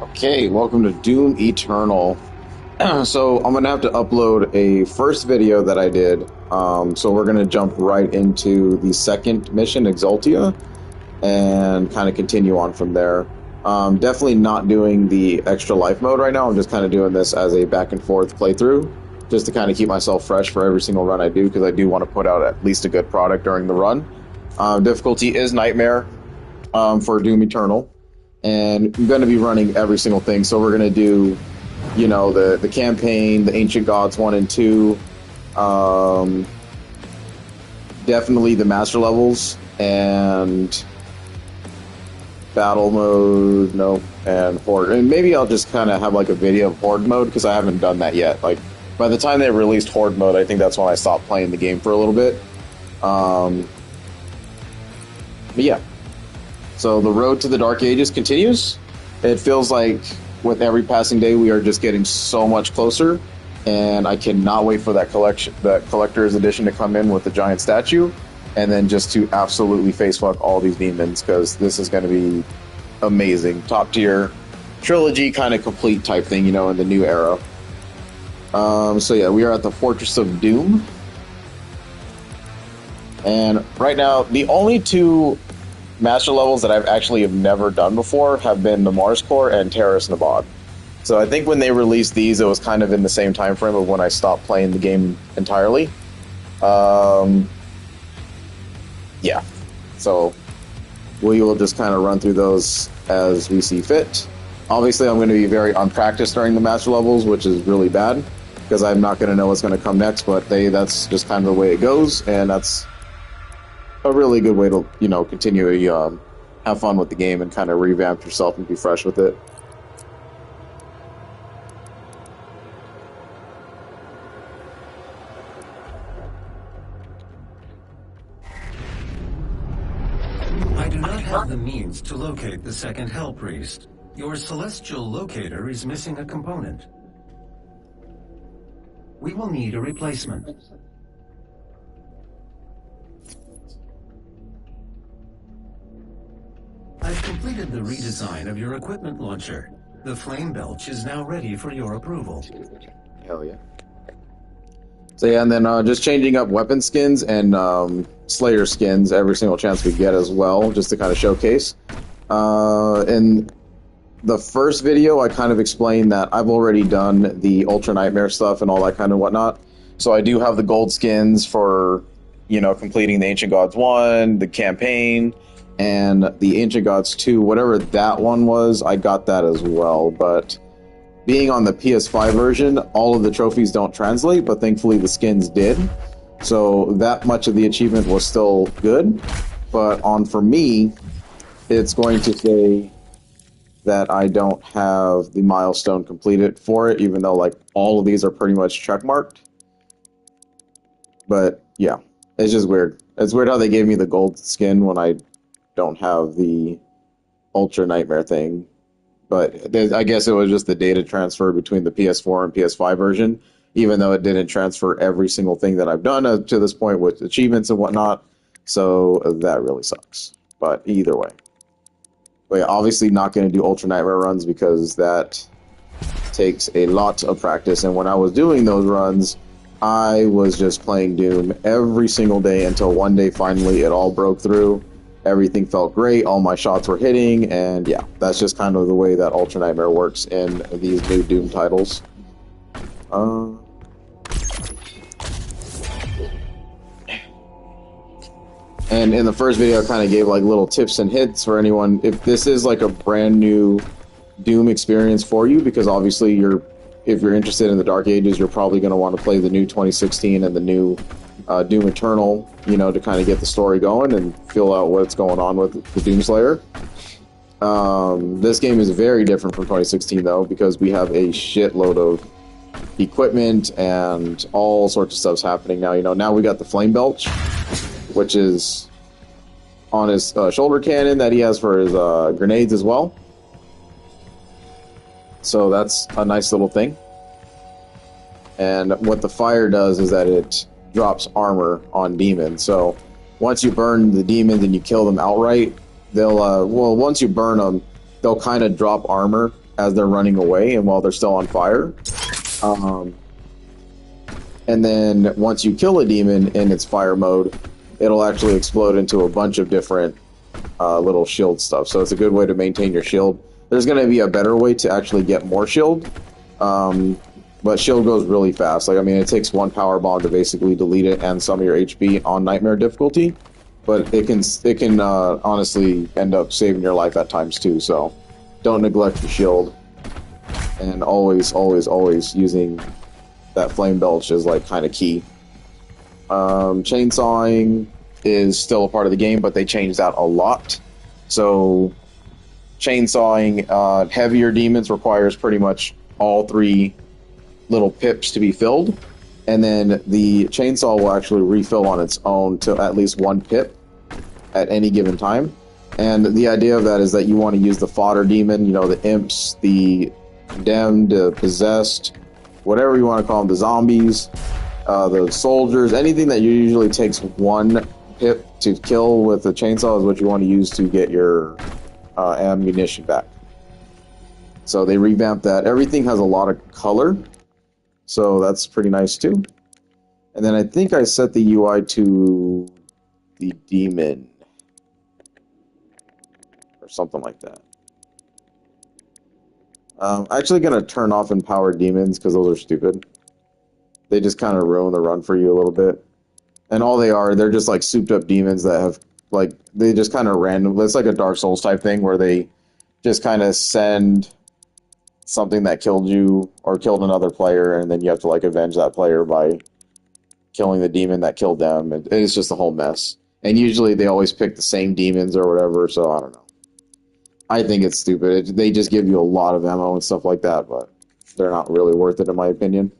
Okay, welcome to Doom Eternal. So I'm gonna have to upload a first video that I did. So we're gonna jump right into the second mission, Exultia, and kind of continue on from there. Definitely not doing the extra life mode right now. I'm just kind of doing this as a back and forth playthrough, just to kind of keep myself fresh for every single run I do, because I do want to put out at least a good product during the run. Difficulty is Nightmare for Doom Eternal, and I'm going to be running every single thing. So we're going to do, the campaign, the Ancient Gods 1 and 2, definitely the master levels, and battle mode, no, and horde. And maybe I'll just kind of have like a video of horde mode, because I haven't done that yet. Like, by the time they released horde mode, I think that's when I stopped playing the game for a little bit. But yeah. So the road to the Dark Ages continues. It feels like with every passing day, we are just getting so much closer, and I cannot wait for that collector's edition to come in with the giant statue, and then just to absolutely face fuck all these demons, because this is going to be amazing. Top tier trilogy kind of complete type thing, in the new era. So yeah, we are at the Fortress of Doom, and right now the only two master levels that I've actually have never done before have been the Mars Core and Terrace Nabad. So I think when they released these, it was kind of in the same time frame of when I stopped playing the game entirely. Yeah. So we will just kind of run through those as we see fit. Obviously, I'm going to be very unpracticed during the master levels, which is really bad, because I'm not going to know what's going to come next, but that's just kind of the way it goes, and that's a really good way to, continue have fun with the game and kind of revamp yourself and be fresh with it. I do not have the means to locate the second Hell Priest. Your celestial locator is missing a component. We will need a replacement. I've completed the redesign of your equipment launcher. The Flame Belch is now ready for your approval. Hell yeah. So yeah, and then just changing up weapon skins and Slayer skins every single chance we get as well, just to kind of showcase. In the first video, I kind of explained that I've already done the Ultra Nightmare stuff and all that kind of whatnot. So I do have the gold skins for, completing the Ancient Gods 1, the campaign, and the Ancient Gods 2, whatever that one was, I got that as well. But being on the PS5 version, all of the trophies don't translate, but thankfully the skins did. So that much of the achievement was still good. But for me, it's going to say that I don't have the milestone completed for it, even though like all of these are pretty much checkmarked. But yeah, it's just weird. It's weird how they gave me the gold skin when I don't have the Ultra Nightmare thing. But I guess it was just the data transfer between the PS4 and PS5 version, even though it didn't transfer every single thing that I've done to this point with achievements and whatnot. So that really sucks. But either way. But yeah, obviously not going to do Ultra Nightmare runs, because that takes a lot of practice. And when I was doing those runs, I was just playing Doom every single day until one day finally it all broke through. Everything felt great, all my shots were hitting, and yeah, that's just kind of the way that Ultra Nightmare works in these new Doom titles. And in the first video, I kind of gave like little tips and hints for anyone. If this is like a brand new Doom experience for you, because obviously if you're interested in the Dark Ages, you're probably going to want to play the new 2016 and the new Doom Eternal, to kind of get the story going and feel out what's going on with the Doomslayer. This game is very different from 2016, though, because we have a shitload of equipment and all sorts of stuff's happening now. Now we got the Flame Belch, which is on his shoulder cannon that he has for his grenades as well. So that's a nice little thing. And what the fire does is that it drops armor on demons. So once you burn the demons and you kill them outright, they'll once you burn them, they'll kind of drop armor as they're running away and while they're still on fire. And then once you kill a demon in its fire mode, it'll actually explode into a bunch of different little shield stuff. So it's a good way to maintain your shield. There's going to be a better way to actually get more shield, but shield goes really fast. Like, I mean, it takes one power bomb to basically delete it and some of your HP on Nightmare difficulty, but it can honestly end up saving your life at times too. So don't neglect your shield, and always using that flame belch is like kind of key. Chainsawing is still a part of the game, but they changed that a lot. So chainsawing heavier demons requires pretty much all 3 little pips to be filled, and then the chainsaw will actually refill on its own to at least 1 pip at any given time. And the idea of that is that you want to use the fodder demon, you know, the imps, the condemned, possessed, whatever you want to call them, the zombies, the soldiers, anything that usually takes 1 pip to kill with a chainsaw is what you want to use to get your ammunition back. So they revamped that. Everything has a lot of color, so that's pretty nice too. And then I think I set the UI to the demon or something like that. I'm actually going to turn off empowered demons because those are stupid. They just kind of ruin the run for you a little bit. And all they are, they're just like souped up demons that have, like, they just kind of random. It's like a Dark Souls type thing where they just kind of send something that killed you or killed another player, and then you have to like avenge that player by killing the demon that killed them. It's just a whole mess. And usually they always pick the same demons or whatever, so I don't know. I think it's stupid. They just give you a lot of ammo and stuff like that, but they're not really worth it in my opinion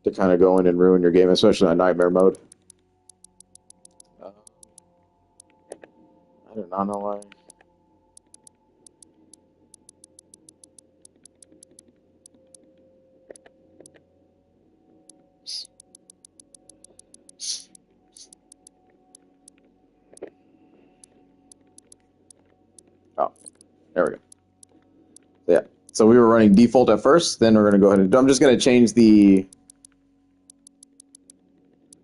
to kind of go in and ruin your game, especially on Nightmare mode. I do not know why. Oh, there we go. Yeah. So we were running default at first, then we're going to go ahead and... I'm just going to change the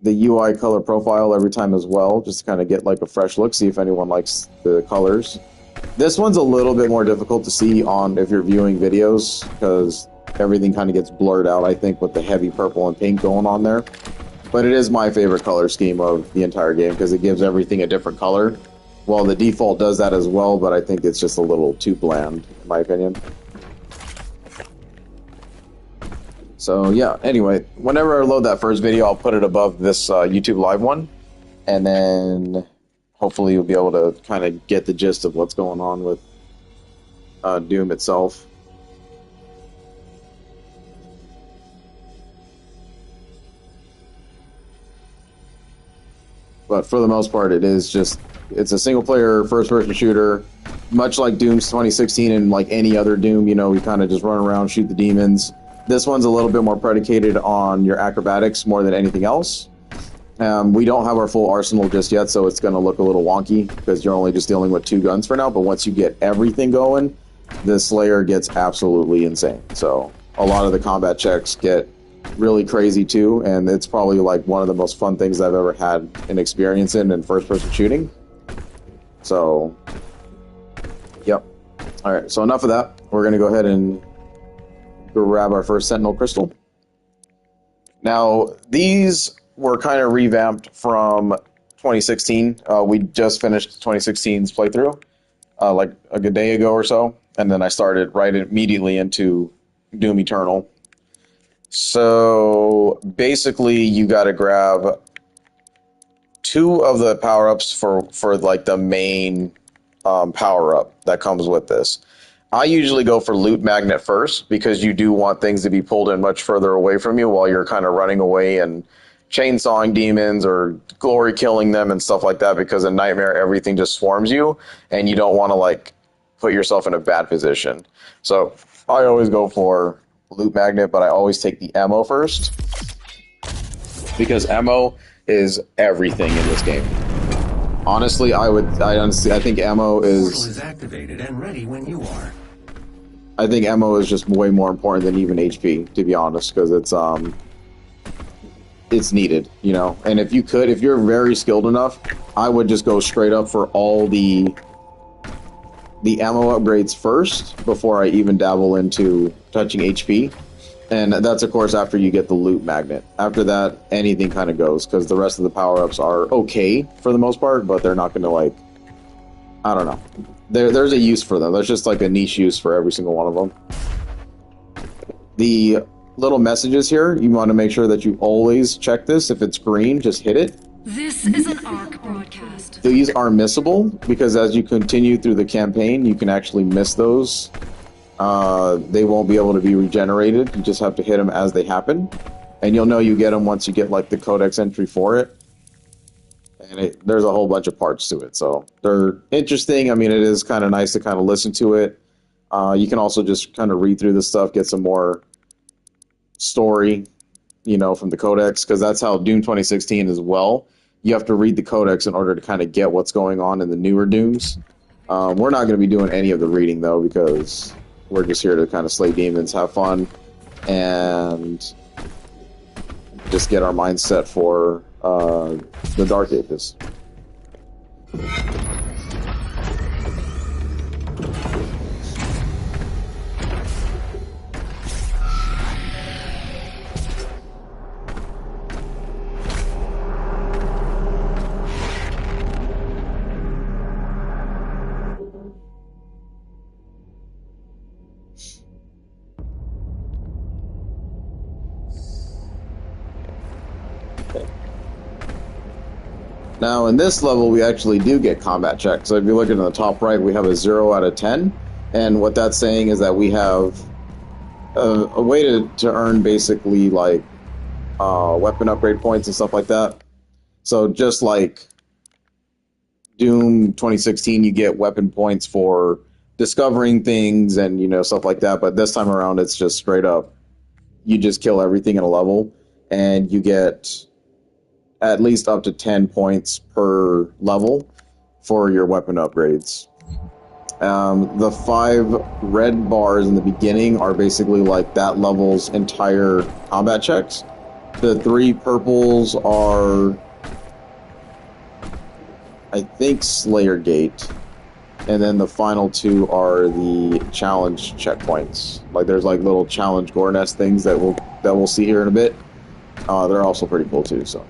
UI color profile every time as well, just to kind of get like a fresh look, see if anyone likes the colors. This one's a little bit more difficult to see on if you're viewing videos, because everything kind of gets blurred out, I think, with the heavy purple and pink going on there. But it is my favorite color scheme of the entire game, because it gives everything a different color. Well, the default does that as well, but I think it's just a little too bland, in my opinion. So yeah, anyway, whenever I load that first video, I'll put it above this YouTube Live one, and then hopefully you'll be able to kind of get the gist of what's going on with Doom itself. But for the most part, it's a single-player first-person shooter, much like Doom's 2016 and like any other Doom. You know, we kind of just run around, shoot the demons. This one's a little bit more predicated on your acrobatics more than anything else. We don't have our full arsenal just yet, so it's going to look a little wonky because you're only just dealing with 2 guns for now. But once you get everything going, the Slayer gets absolutely insane. So a lot of the combat checks get really crazy too, and it's probably like one of the most fun things I've ever had an experience in first-person shooting. So, yep. All right, so enough of that. We're going to go ahead and grab our first Sentinel Crystal. Now, these were kind of revamped from 2016. We just finished 2016's playthrough like a good day ago or so, and then I started right immediately into Doom Eternal. So basically, you got to grab 2 of the power-ups for like the main power-up that comes with this. I usually go for Loot Magnet first because you do want things to be pulled in much further away from you while you're kind of running away and chainsawing demons or glory killing them and stuff like that, because in Nightmare everything just swarms you and you don't want to like put yourself in a bad position. So I always go for Loot Magnet, but I always take the ammo first because ammo is everything in this game. Honestly, I think ammo Portal is activated and ready when you are. I think ammo is just way more important than even HP, to be honest, because it's needed, you know. And if you're very skilled enough, I would just go straight up for all the ammo upgrades first before I even dabble into touching HP. And that's, of course, after you get the loot magnet. After that, anything kind of goes, because the rest of the power-ups are okay for the most part, but they're not going to, like... I don't know. There's a use for them. There's just, like, a niche use for every single one of them. The little messages here, you want to make sure that you always check this. If it's green, just hit it. This is an ARC broadcast. These are missable, because as you continue through the campaign, you can actually miss those. They won't be able to be regenerated. You just have to hit them as they happen. And you'll know you get them once you get, like, the codex entry for it. And there's a whole bunch of parts to it. So they're interesting. I mean, it is kind of nice to kind of listen to it. You can also just kind of read through the stuff, get some more story, you know, from the codex. Because that's how Doom 2016 as well. You have to read the codex in order to kind of get what's going on in the newer Dooms. We're not going to be doing any of the reading, though, because... we're just here to kind of slay demons, have fun, and just get our mindset for the Dark Ages. Now, in this level, we actually do get combat checks. So if you look at the top right, we have a 0 out of 10. And what that's saying is that we have a way to earn basically like weapon upgrade points and stuff like that. So just like Doom 2016, you get weapon points for discovering things and, you know, stuff like that. But this time around, it's just straight up. You just kill everything in a level, and you get at least up to 10 points per level for your weapon upgrades. The 5 red bars in the beginning are basically like that level's entire combat checks. The 3 purples are, I think, Slayer Gate. And then the final 2 are the challenge checkpoints. Like there's like little challenge gore nest things that we'll see here in a bit. They're also pretty cool too, so.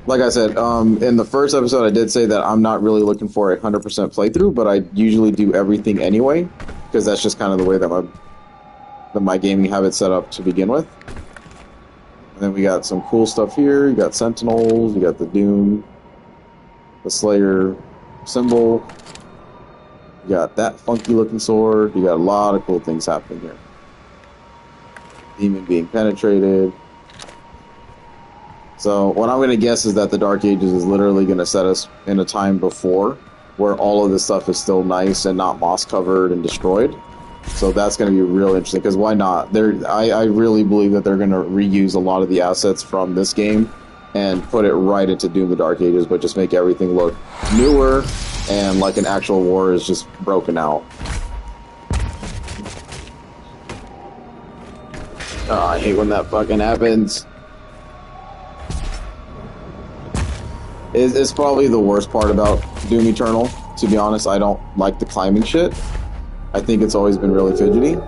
Like I said, in the first episode, I did say that I'm not really looking for a 100% playthrough, but I usually do everything anyway, because that's just kind of the way that my gaming habit's set up to begin with. And then we got some cool stuff here. You got Sentinels, you got the Doom, the Slayer symbol, you got that funky-looking sword. You got a lot of cool things happening here. Demon being penetrated. So what I'm going to guess is that the Dark Ages is literally going to set us in a time before where all of this stuff is still nice and not moss covered and destroyed. So that's going to be real interesting, because why not? I really believe that they're going to reuse a lot of the assets from this game and put it right into Doom the Dark Ages, but just make everything look newer and like an actual war is just broken out. Oh, I hate when that fucking happens. It's probably the worst part about Doom Eternal, to be honest. I don't like the climbing shit. I think it's always been really fidgety.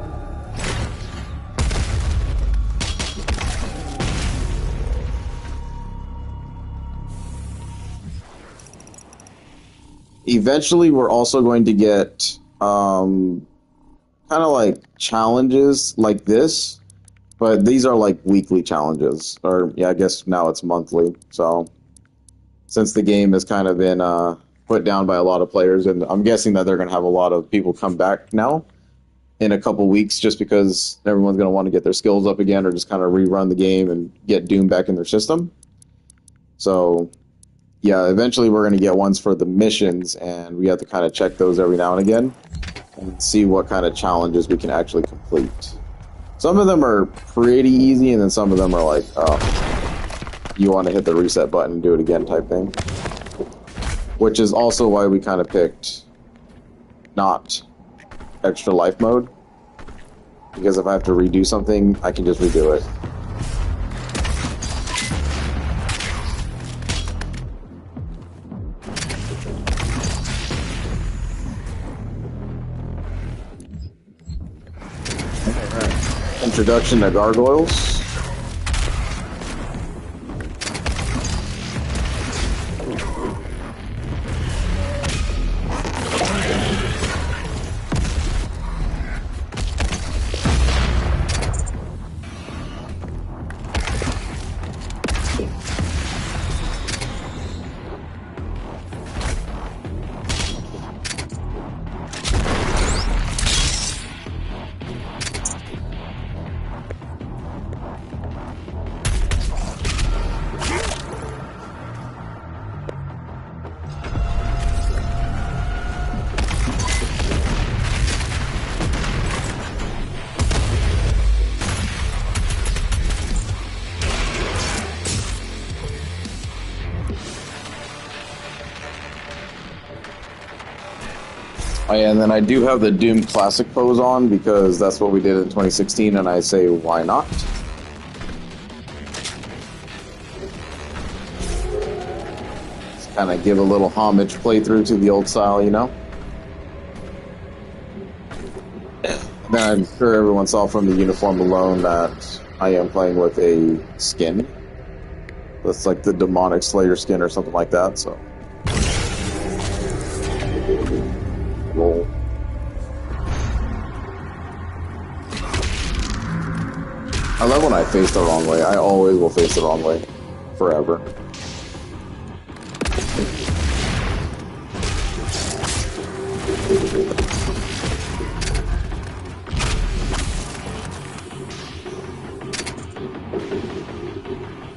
Eventually, we're also going to get kind of like challenges like this, but these are like weekly challenges. Or, yeah, I guess now it's monthly, so... since the game has kind of been put down by a lot of players, and I'm guessing that they're going to have a lot of people come back now in a couple weeks, just because everyone's going to want to get their skills up again or just kind of rerun the game and get Doom back in their system. So, yeah, eventually we're going to get ones for the missions, and we have to kind of check those every now and again and see what kind of challenges we can actually complete. Some of them are pretty easy, and then some of them are like, you want to hit the reset button and do it again type thing. Which is also why we kind of picked not extra life mode. because if I have to redo something, I can just redo it. Introduction to gargoyles. Oh, yeah, and then I do have the Doom Classic pose on because that's what we did in 2016, and I say, why not? Just kind of give a little homage playthrough to the old style, you know? Then I'm sure everyone saw from the uniform alone that I am playing with a skin. That's like the Demonic Slayer skin or something like that, so... Roll. I love when I face the wrong way. I always will face the wrong way. Forever.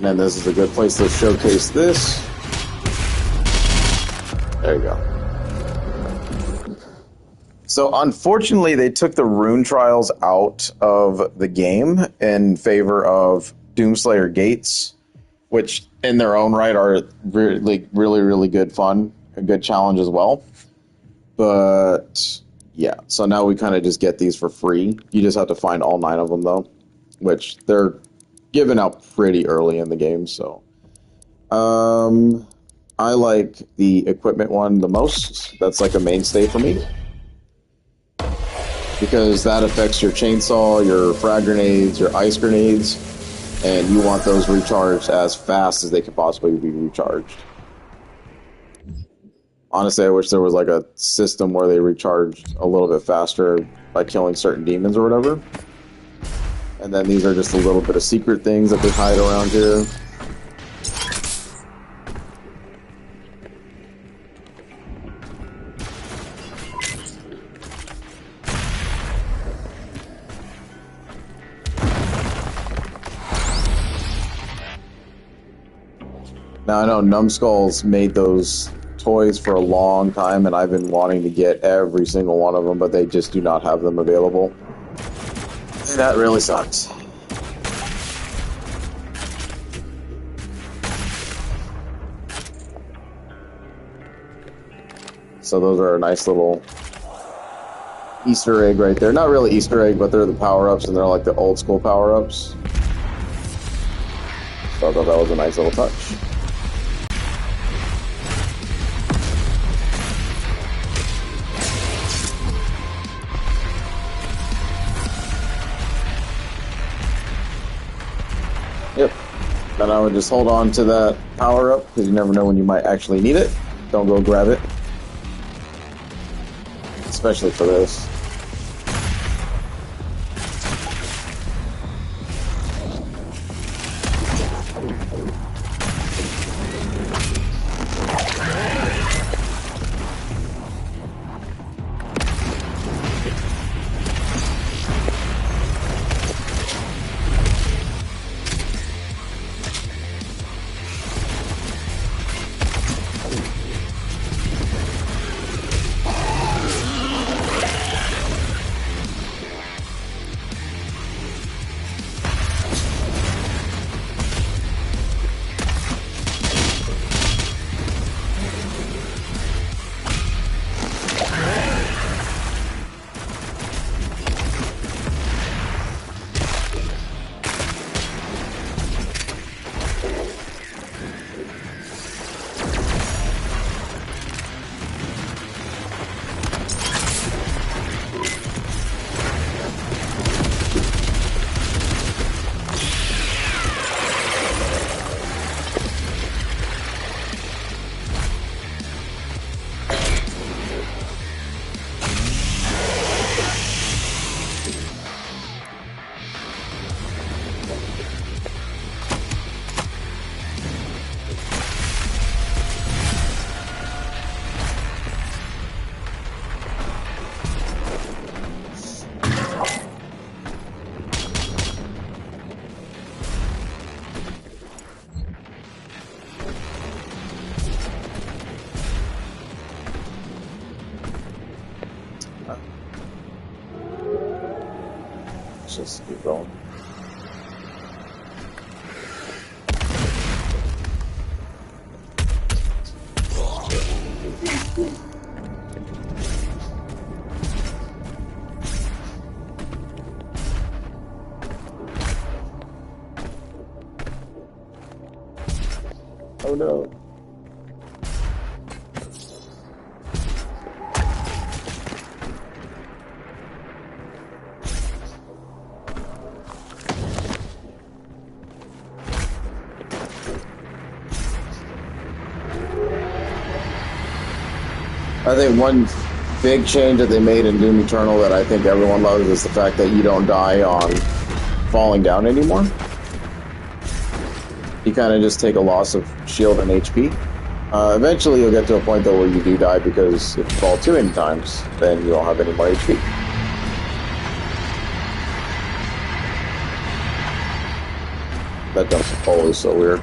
And this is a good place to showcase this. There you go. So unfortunately, they took the rune trials out of the game in favor of Doomslayer Gates, which in their own right are really good fun, a good challenge as well. But yeah, so now we kind of just get these for free. You just have to find all 9 of them though, which they're given out pretty early in the game. So I like the equipment one the most. That's like a mainstay for me, because that affects your chainsaw, your frag grenades, your ice grenades, and you want those recharged as fast as they can possibly be recharged. Honestly, I wish there was like a system where they recharged a little bit faster by killing certain demons or whatever. And then these are just a little bit of secret things that they hide around here. Now, I know Numbskull's made those toys for a long time, and I've been wanting to get every single one of them, but they just do not have them available. And that really sucks. So those are a nice little Easter egg right there. Not really Easter egg, but they're the power-ups, and they're like the old school power-ups. So I thought that was a nice little touch. Yep. Then I would just hold on to that power-up, because you never know when you might actually need it. Don't go grab it. Especially for this. Let's just keep going. Oh no. I think one big change that they made in Doom Eternal that I think everyone loves is the fact that you don't die on falling down anymore. You kind of just take a loss of shield and HP. Eventually you'll get to a point though where you do die, because if you fall too many times, then you don't have any more HP. That jumps pole is so weird.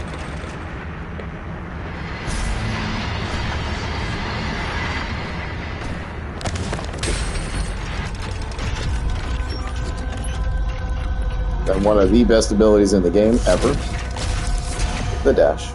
And one of the best abilities in the game ever, the dash.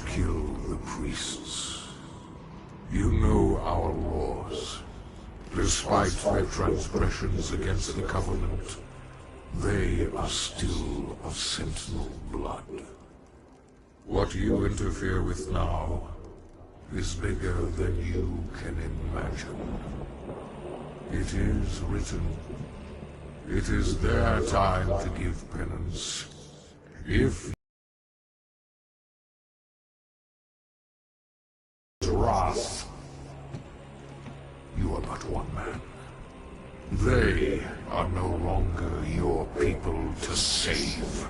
Kill the priests. You know our laws. Despite their transgressions against the Covenant, they are still of Sentinel blood. What you interfere with now is bigger than you can imagine. It is written. It is their time to give penance. If wrath, you are but one man. They are no longer your people to save.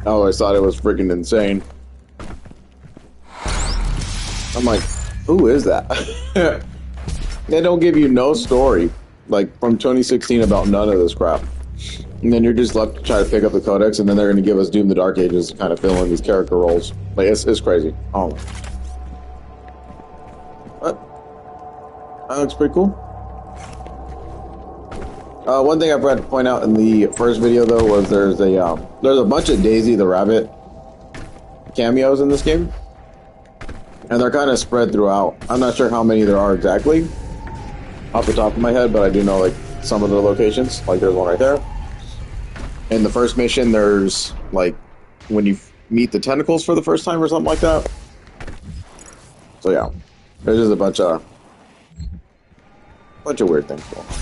I always thought it was freaking insane. I'm like, who is that? They don't give you no story, like from 2016, about none of this crap. And then you're just left to try to pick up the codex, and then they're going to give us Doom the Dark Ages to kind of fill in these character roles. Like, it's crazy. Oh. What? That looks pretty cool. One thing I forgot to point out in the first video, though, was there's a bunch of Daisy the Rabbit cameos in this game, and they're kind of spread throughout. I'm not sure how many there are exactly off the top of my head, but I do know like some of the locations. Like there's one right there. In the first mission, there's like when you meet the tentacles for the first time or something like that. So yeah, there's just a bunch of weird things going on.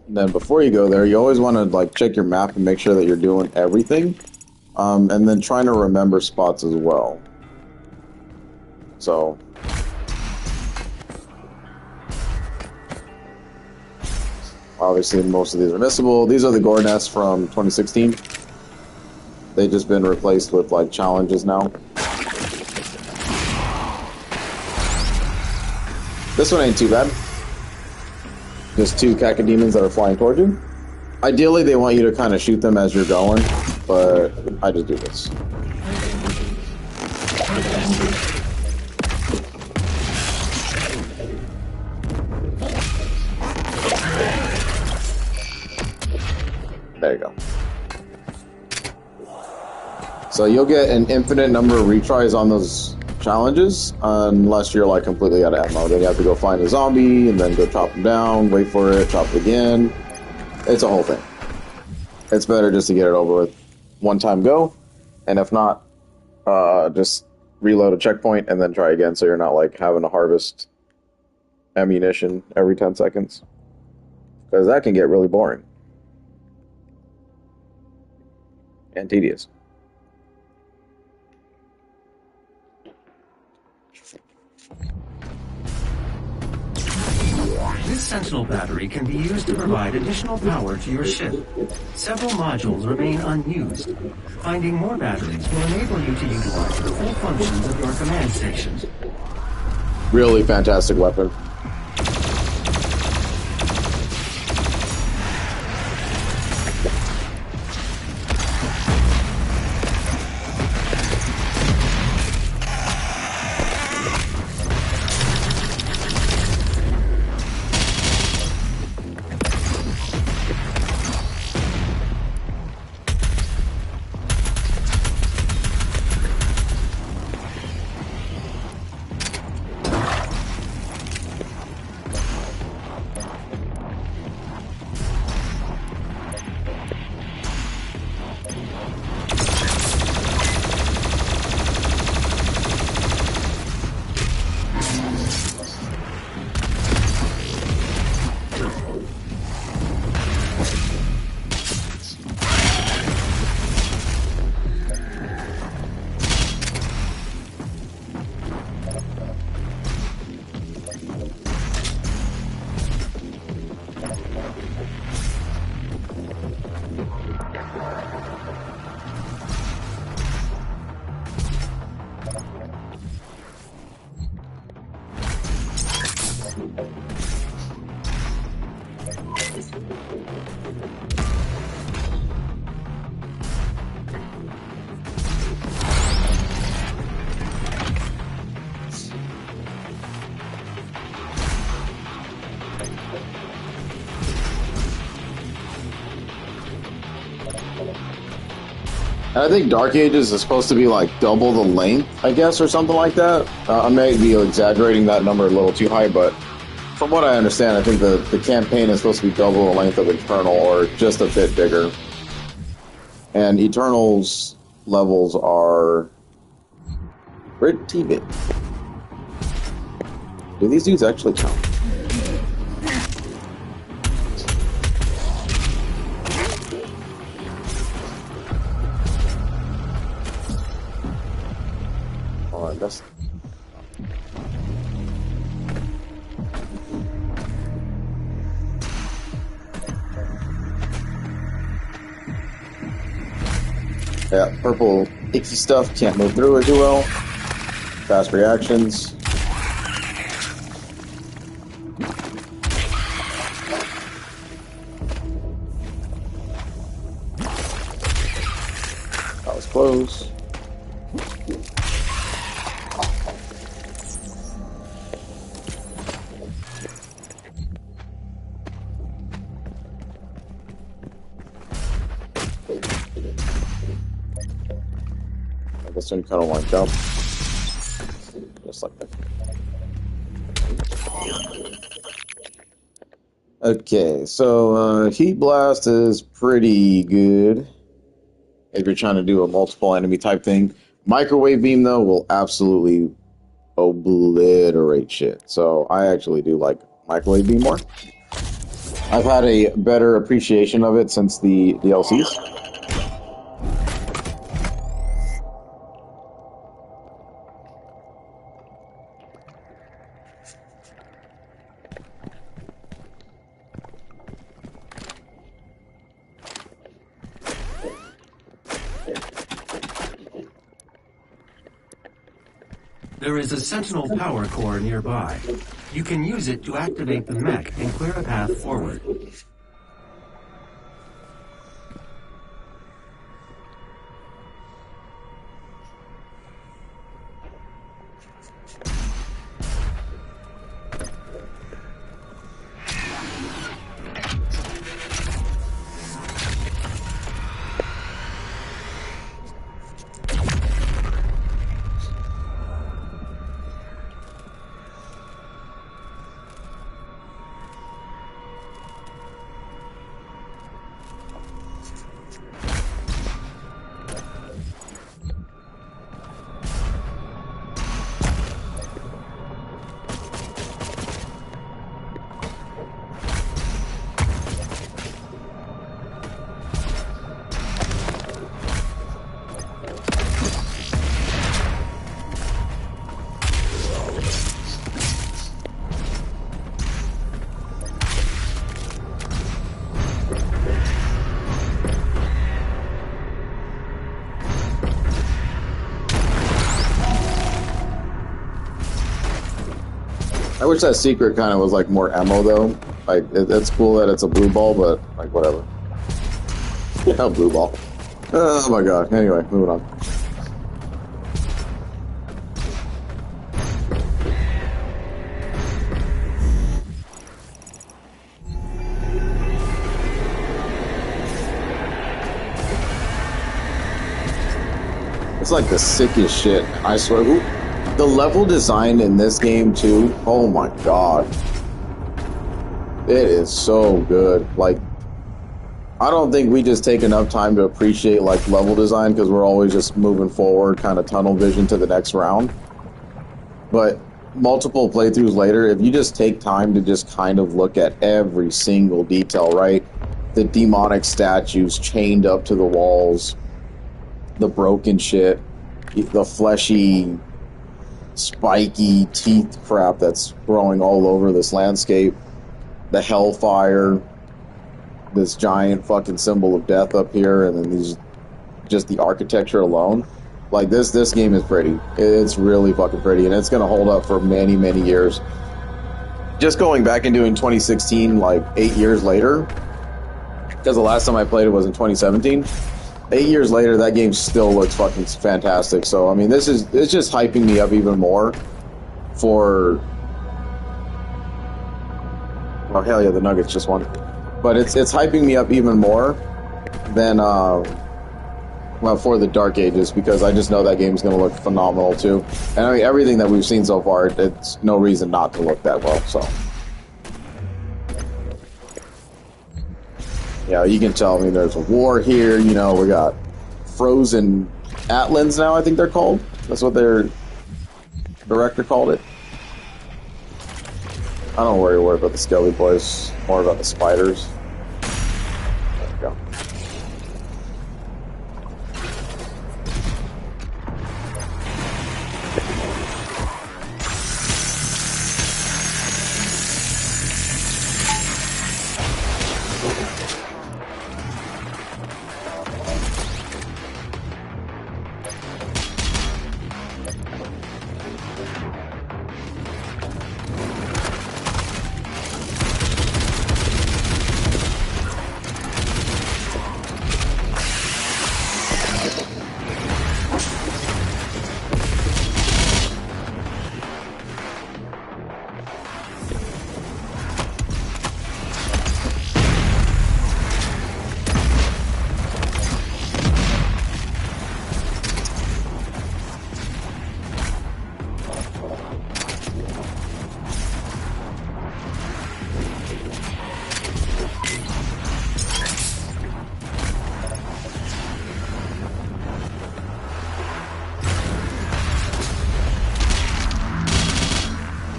And then before you go there, you always want to like check your map and make sure that you're doing everything. And then trying to remember spots as well. So obviously most of these are missable. These are the gore nests from 2016. They've just been replaced with like challenges now. This one ain't too bad. Just 2 cacodemons that are flying towards you. Ideally, they want you to kind of shoot them as you're going, but I just do this. There you go. So you'll get an infinite number of retries on those challenges, unless you're like completely out of ammo. Then you have to go find a zombie, and then go chop them down, wait for it, chop it again. It's a whole thing. It's better just to get it over with one time go, and if not, just reload a checkpoint and then try again, so you're not like having to harvest ammunition every 10 seconds. Because that can get really boring. And tedious. This Sentinel battery can be used to provide additional power to your ship. Several modules remain unused. Finding more batteries will enable you to utilize the full functions of your command station. Really fantastic weapon. And I think Dark Ages is supposed to be like double the length, I guess, or something like that. I may be exaggerating that number a little too high, but from what I understand, I think the campaign is supposed to be double the length of Eternal, or just a bit bigger. And Eternal's levels are pretty big. Do these dudes actually count? That's... Yeah, purple icky stuff, can't move through it too well. Fast reactions. That was close. This one kind of want to jump, just like that. Okay, so Heat Blast is pretty good if you're trying to do a multiple enemy type thing. Microwave Beam, though, will absolutely obliterate shit. So I actually do like Microwave Beam more. I've had a better appreciation of it since the DLCs. There is a Sentinel power core nearby. You can use it to activate the mech and clear a path forward. I wish that secret kind of was like more ammo though. Like it's cool that it's a blue ball, but like whatever. Yeah, blue ball. Oh my god. Anyway, moving on. It's like the sickest shit. I swear. Ooh. The level design in this game too, oh my god. It is so good. Like, I don't think we just take enough time to appreciate like level design because we're always just moving forward, kind of tunnel vision to the next round. But multiple playthroughs later, if you just take time to just kind of look at every single detail, right? The demonic statues chained up to the walls, the broken shit, the fleshy spiky teeth crap that's growing all over this landscape, the hellfire, this giant fucking symbol of death up here, and then these, just the architecture alone. Like this game is pretty. It's really fucking pretty, and it's gonna hold up for many, many years. Just going back and doing 2016, like 8 years later, because the last time I played it was in 2017. 8 years later, that game still looks fucking fantastic. So, I mean, it's just hyping me up even more for... Oh, hell yeah, the Nuggets just won. But it's hyping me up even more than, well, for the Dark Ages, because I just know that game's going to look phenomenal, too. And, I mean, everything that we've seen so far, it's no reason not to look that well, so... Yeah, you can tell, I mean, there's a war here, you know, we got frozen Atlans now, I think they're called. That's what their director called it. I don't worry about the Skelly boys, more about the spiders. There we go.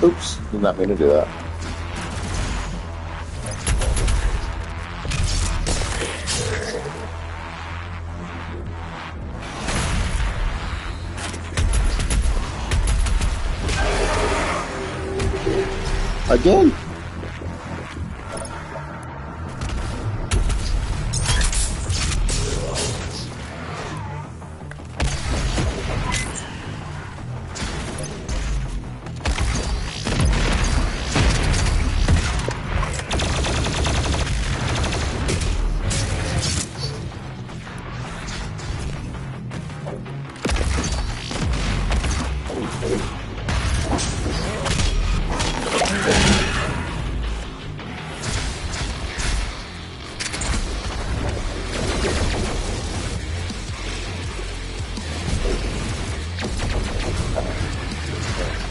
Oops, did not mean to do that. Again?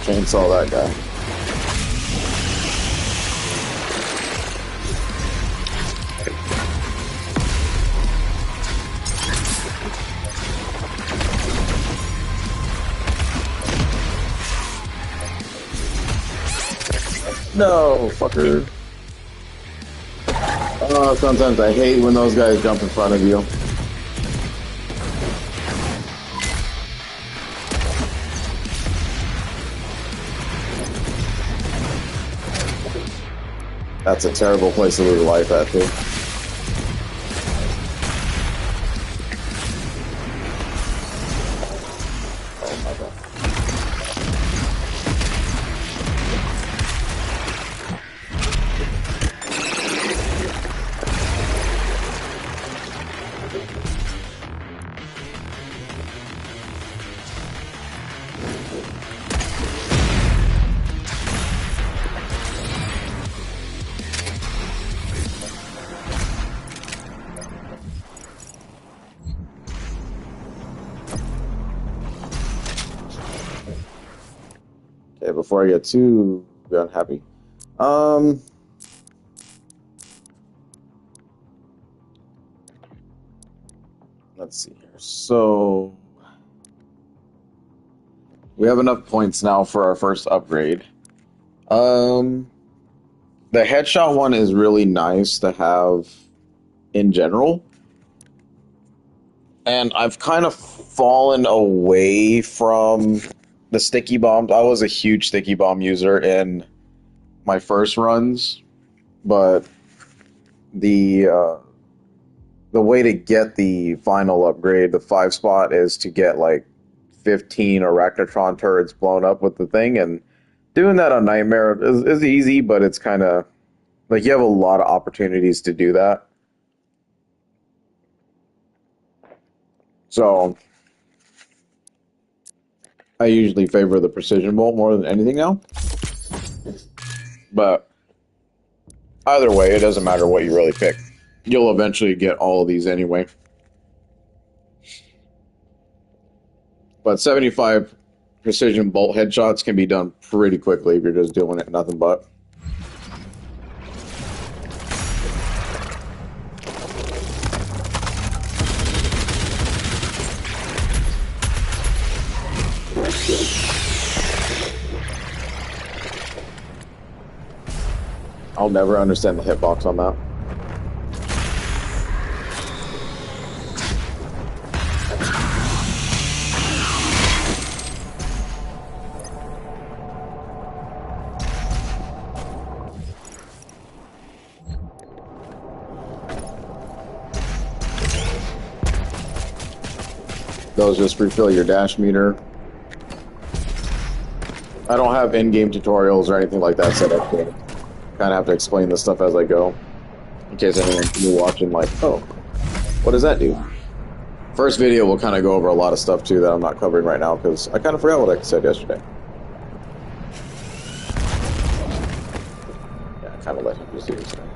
Chainsaw that guy. No, fucker. Oh, sometimes I hate when those guys jump in front of you. That's a terrible place to lose life at, too. Oh my god. Okay, before I get too unhappy. Let's see here. So we have enough points now for our first upgrade. The headshot one is really nice to have in general. And I've kind of fallen away from the sticky bombs. I was a huge sticky bomb user in my first runs, but the way to get the final upgrade, the 5 spot, is to get like 15 Arachnotron turrets blown up with the thing, and doing that on Nightmare is easy, but it's kind of like you have a lot of opportunities to do that. So I usually favor the precision bolt more than anything now. But either way, it doesn't matter what you really pick. You'll eventually get all of these anyway. But 75 precision bolt headshots can be done pretty quickly if you're just doing it nothing but. I'll never understand the hitbox on that. Those just refill your dash meter. I don't have in-game tutorials or anything like that set up yet. Kind of have to explain this stuff as I go, in case anyone's new watching, like, oh, what does that do? First video will kind of go over a lot of stuff too that I'm not covering right now because I kind of forgot what I said yesterday. Yeah, I kind of let him just do this thing.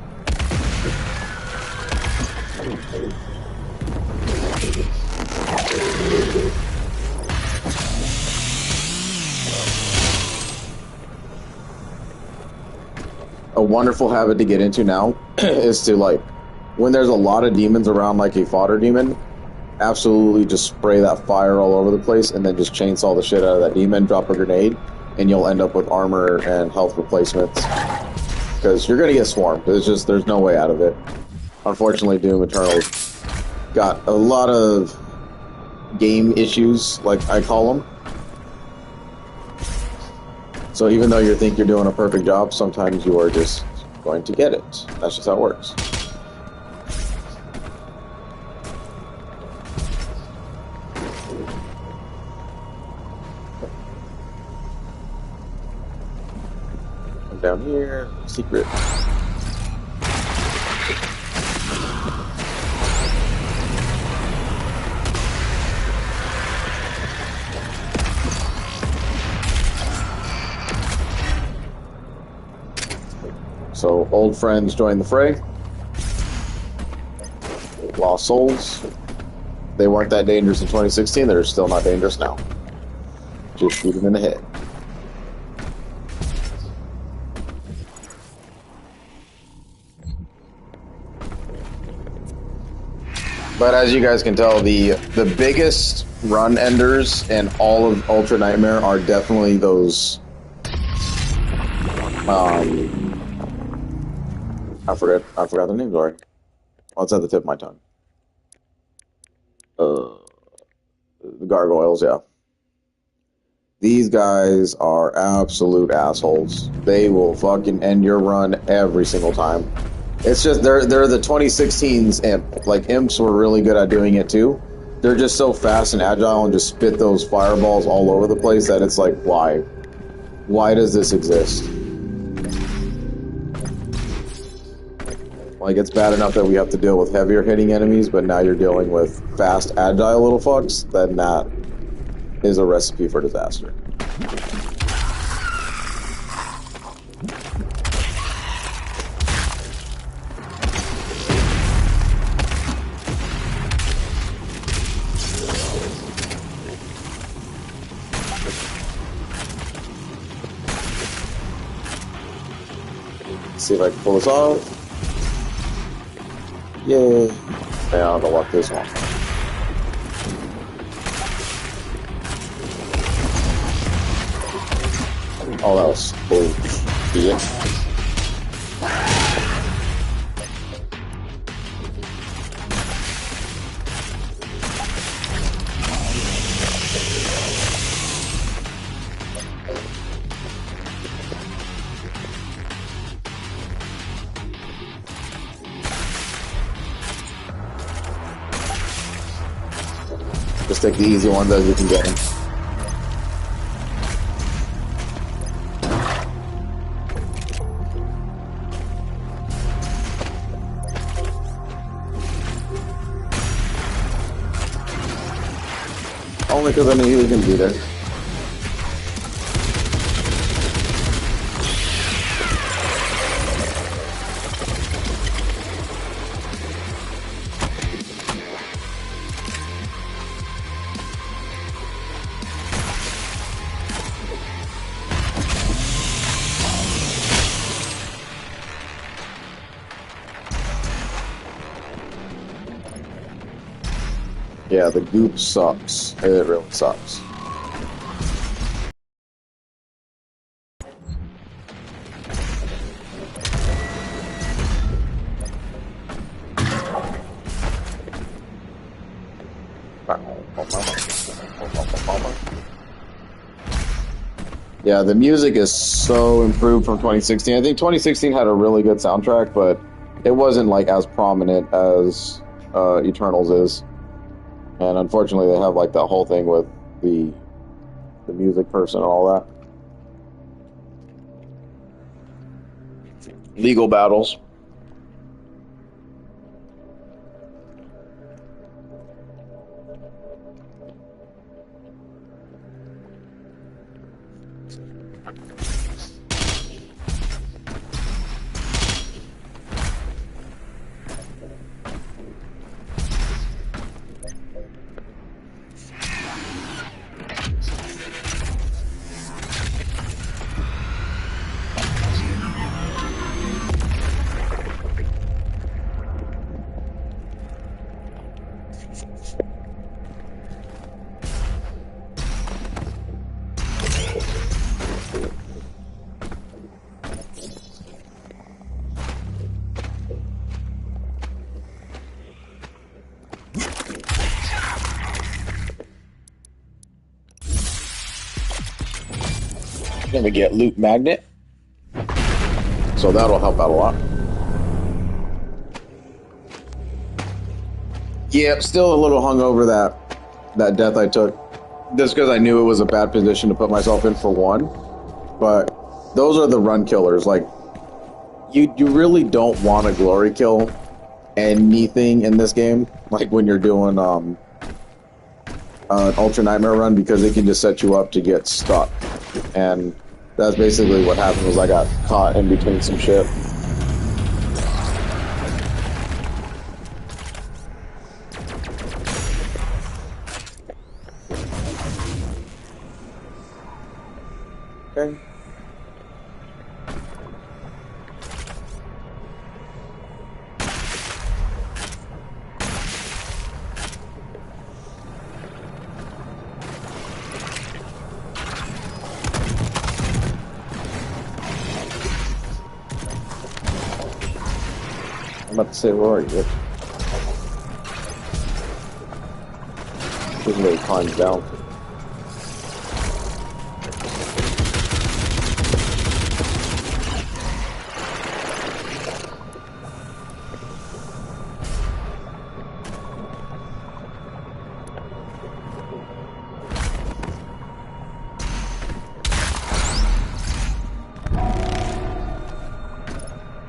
A wonderful habit to get into now is to, like, when there's a lot of demons around, like a fodder demon, absolutely just spray that fire all over the place and then just chainsaw the shit out of that demon, drop a grenade, and you'll end up with armor and health replacements. Because you're going to get swarmed. There's no way out of it. Unfortunately, Doom Eternal got a lot of game issues, like I call them. So even though you think you're doing a perfect job, sometimes you are just going to get it. That's just how it works. Come down here, secret. So, old friends join the fray. Lost souls. They weren't that dangerous in 2016, they're still not dangerous now. Just shoot them in the head. But as you guys can tell, the biggest run enders in all of Ultra Nightmare are definitely those I forgot the names already. Oh, it's at the tip of my tongue. The gargoyles, yeah. These guys are absolute assholes. They will fucking end your run every single time. It's just they're the 2016's imp. Like imps were really good at doing it too. They're just so fast and agile and just spit those fireballs all over the place that it's like, why? Why does this exist? Like, it's bad enough that we have to deal with heavier hitting enemies, but now you're dealing with fast, agile little fucks, then that is a recipe for disaster. Let's see if I can pull this off. Yay. Yeah, I'll go walk this one. Oh, that was cool. Yeah. Just take the easy ones as you can get them. Only because I knew he was going to be there. Yeah, the goop sucks. It really sucks. Yeah, the music is so improved from 2016. I think 2016 had a really good soundtrack, but it wasn't like as prominent as Eternals is. And unfortunately, they have like that whole thing with the music person and all that. Legal battles. Then we get Loot Magnet. So that'll help out a lot. Yeah, still a little hungover that death I took. Just because I knew it was a bad position to put myself in for one. But those are the run killers. Like, you really don't want to glory kill anything in this game. Like when you're doing an Ultra Nightmare run, because it can just set you up to get stuck. And that's basically what happened, was I got caught in between some shit. Okay. I'm about to say, where are you? This is where he climbs down.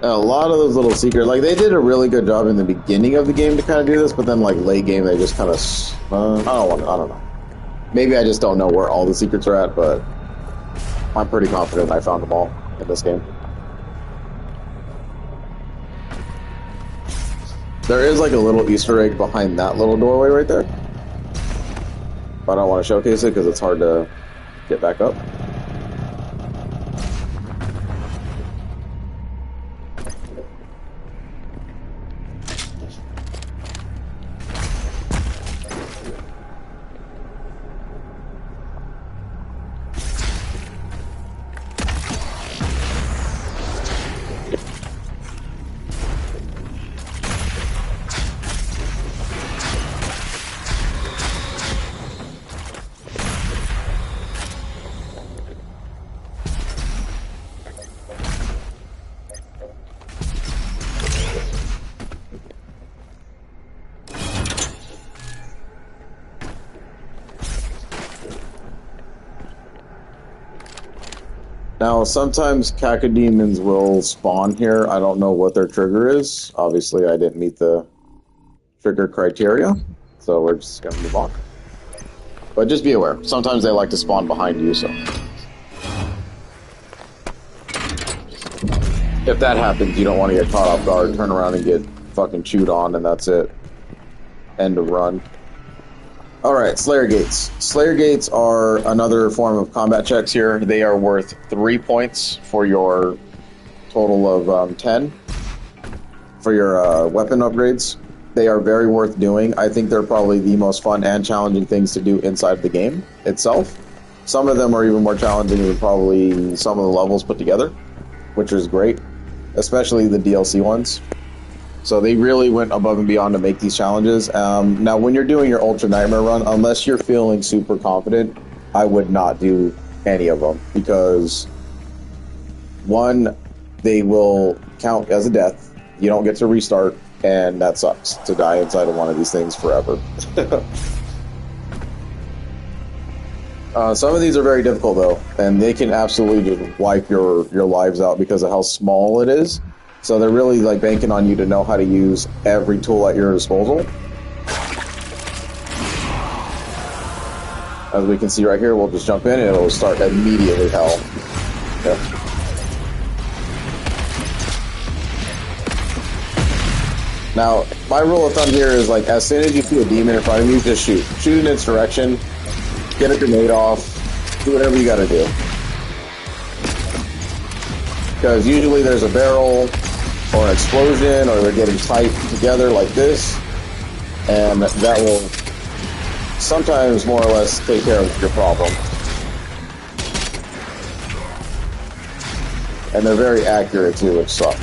A lot of those little secrets, like, they did a really good job in the beginning of the game to kind of do this, but then, like, late game, they just kind of, I don't know. Maybe I just don't know where all the secrets are at, but I'm pretty confident I found them all in this game. There is, like, a little Easter egg behind that little doorway right there. But I don't want to showcase it because it's hard to get back up. Now, sometimes cacodemons will spawn here. I don't know what their trigger is. Obviously, I didn't meet the trigger criteria, so we're just going to move on. But just be aware, sometimes they like to spawn behind you, so... If that happens, you don't want to get caught off guard, turn around and get fucking chewed on, and that's it. End of run. Alright, Slayer Gates. Slayer Gates are another form of combat checks here. They are worth 3 points for your total of 10 for your weapon upgrades. They are very worth doing. I think they're probably the most fun and challenging things to do inside the game itself. Some of them are even more challenging than probably some of the levels put together, which is great, especially the DLC ones. So they really went above and beyond to make these challenges. Now, when you're doing your Ultra Nightmare run, unless you're feeling super confident, I would not do any of them. Because, one, they will count as a death. You don't get to restart, and that sucks, to die inside of one of these things forever. Some of these are very difficult, though, and they can absolutely just wipe your lives out because of how small it is. So they're really like banking on you to know how to use every tool at your disposal. As we can see right here, we'll just jump in and it'll start immediately hell. Yep. Now, my rule of thumb here is like, as soon as you see a demon in front of you, just shoot. Shoot in its direction, get a grenade off, do whatever you gotta do. Because usually there's a barrel, or an explosion, or they're getting tight together like this, and that will sometimes more or less take care of your problem. And they're very accurate too, which sucks.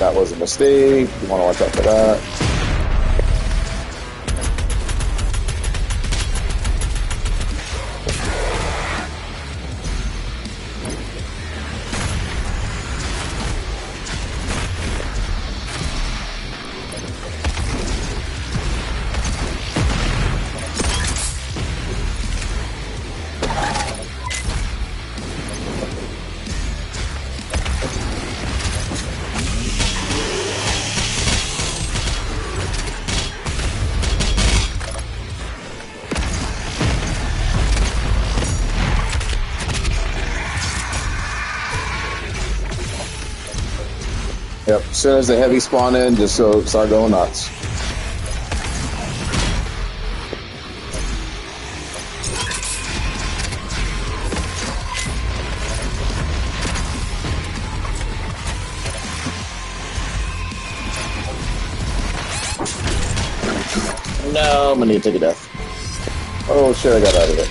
That was a mistake. You want to watch out for that. Yep, as soon as the heavy spawn in, just so start going nuts. No, I'm gonna need to take a death. Oh shit, I got out of it.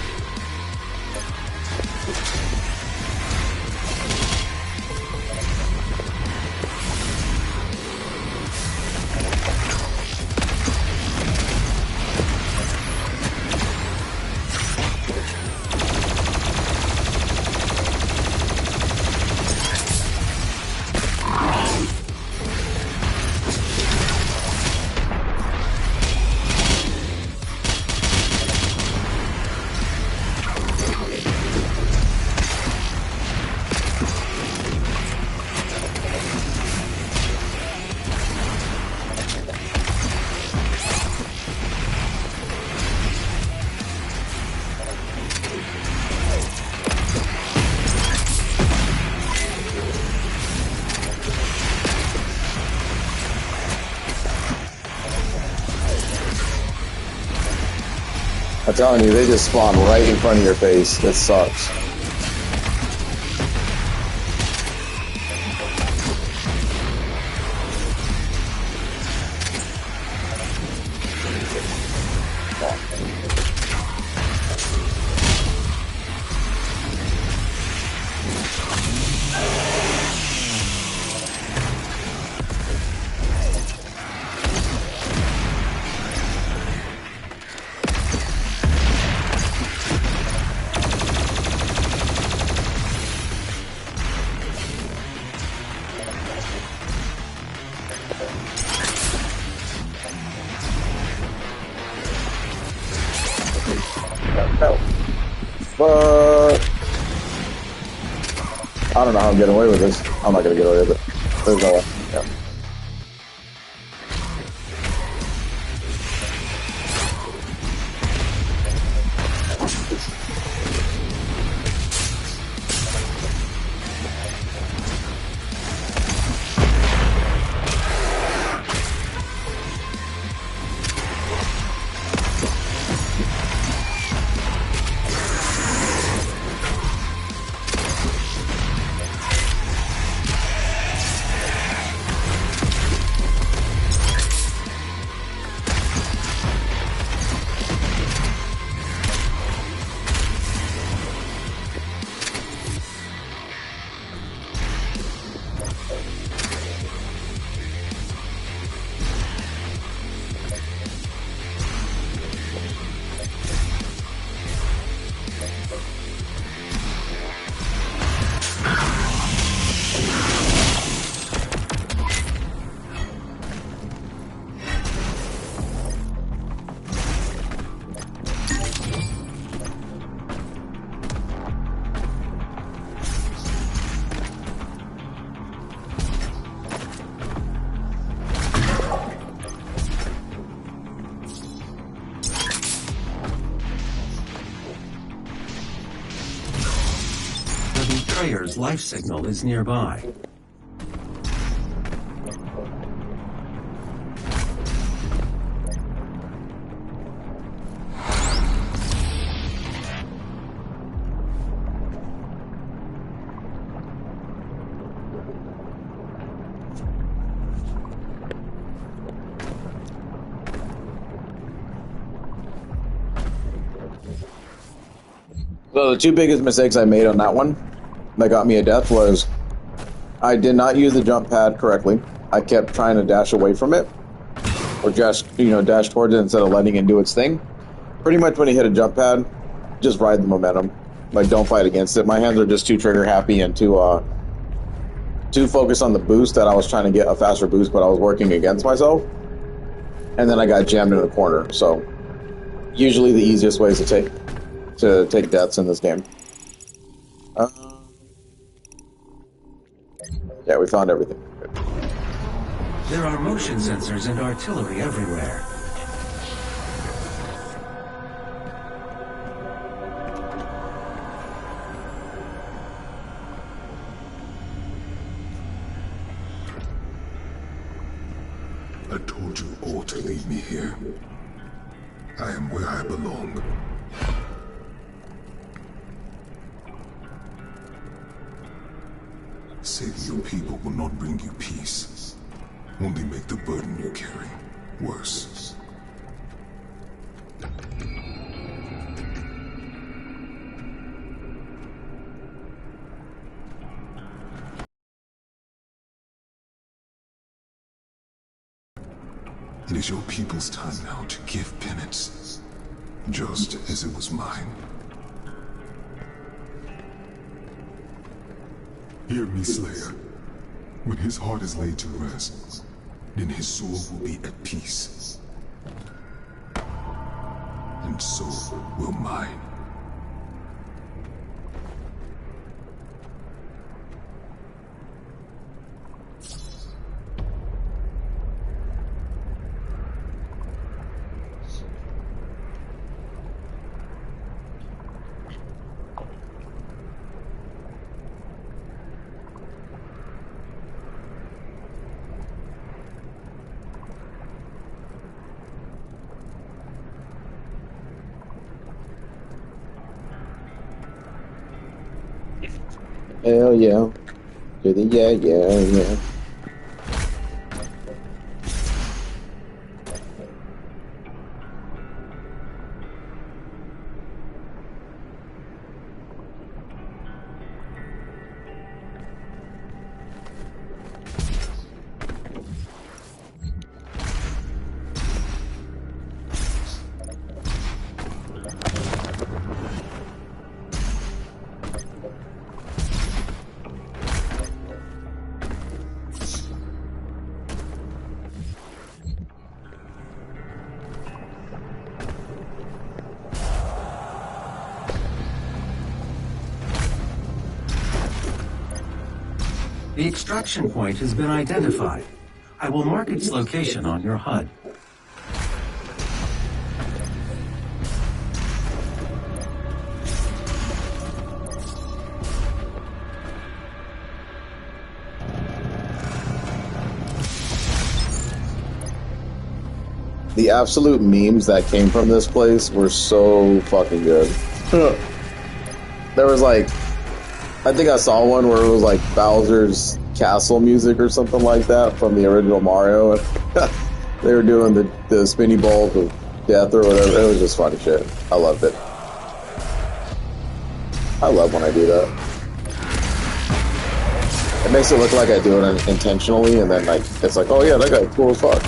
I'm telling you, they just spawn right in front of your face. That sucks. But I don't know how I'm getting away with this. I'm not gonna get away with it. There's no way. Yeah. Betrayer's life signal is nearby. So the two biggest mistakes I made on that one that got me a death was I did not use the jump pad correctly. I kept trying to dash away from it, or dash towards it instead of letting it do its thing. Pretty much when you hit a jump pad, just ride the momentum. Like, don't fight against it. My hands are just too trigger happy and too focused on the boost that I was trying to get a faster boost, but I was working against myself. And then I got jammed in a corner. So usually the easiest way is to take deaths in this game. Yeah, we found everything. There are motion sensors and artillery everywhere. I told you all to leave me here. I am where I belong. Saving your people will not bring you peace. Only make the burden you carry worse. It is your people's time now to give penance, just as it was mine. Hear me, Slayer. When his heart is laid to rest, then his soul will be at peace. And so will mine. Hell yeah. To the yeah. The extraction point has been identified. I will mark its location on your HUD. The absolute memes that came from this place were so fucking good. There was like, I think I saw one where it was like Bowser's castle music or something like that from the original Mario. They were doing the spinny balls of death or whatever. It was just funny shit. I loved it. I love when I do that. It makes it look like I do it intentionally, and then like it's like, oh yeah, that guy's cool as fuck.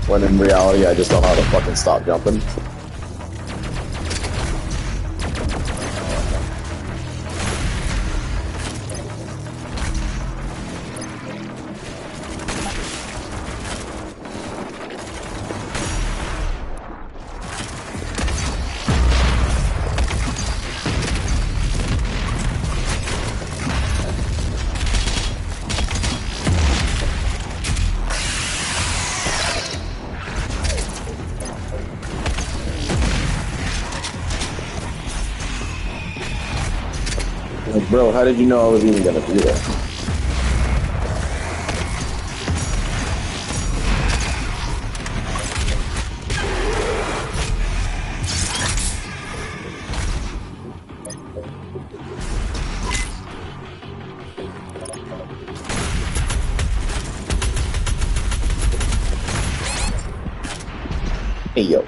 When in reality, I just don't know how to fucking stop jumping. Like, bro, how did you know I was even gonna do that? Hey, yo.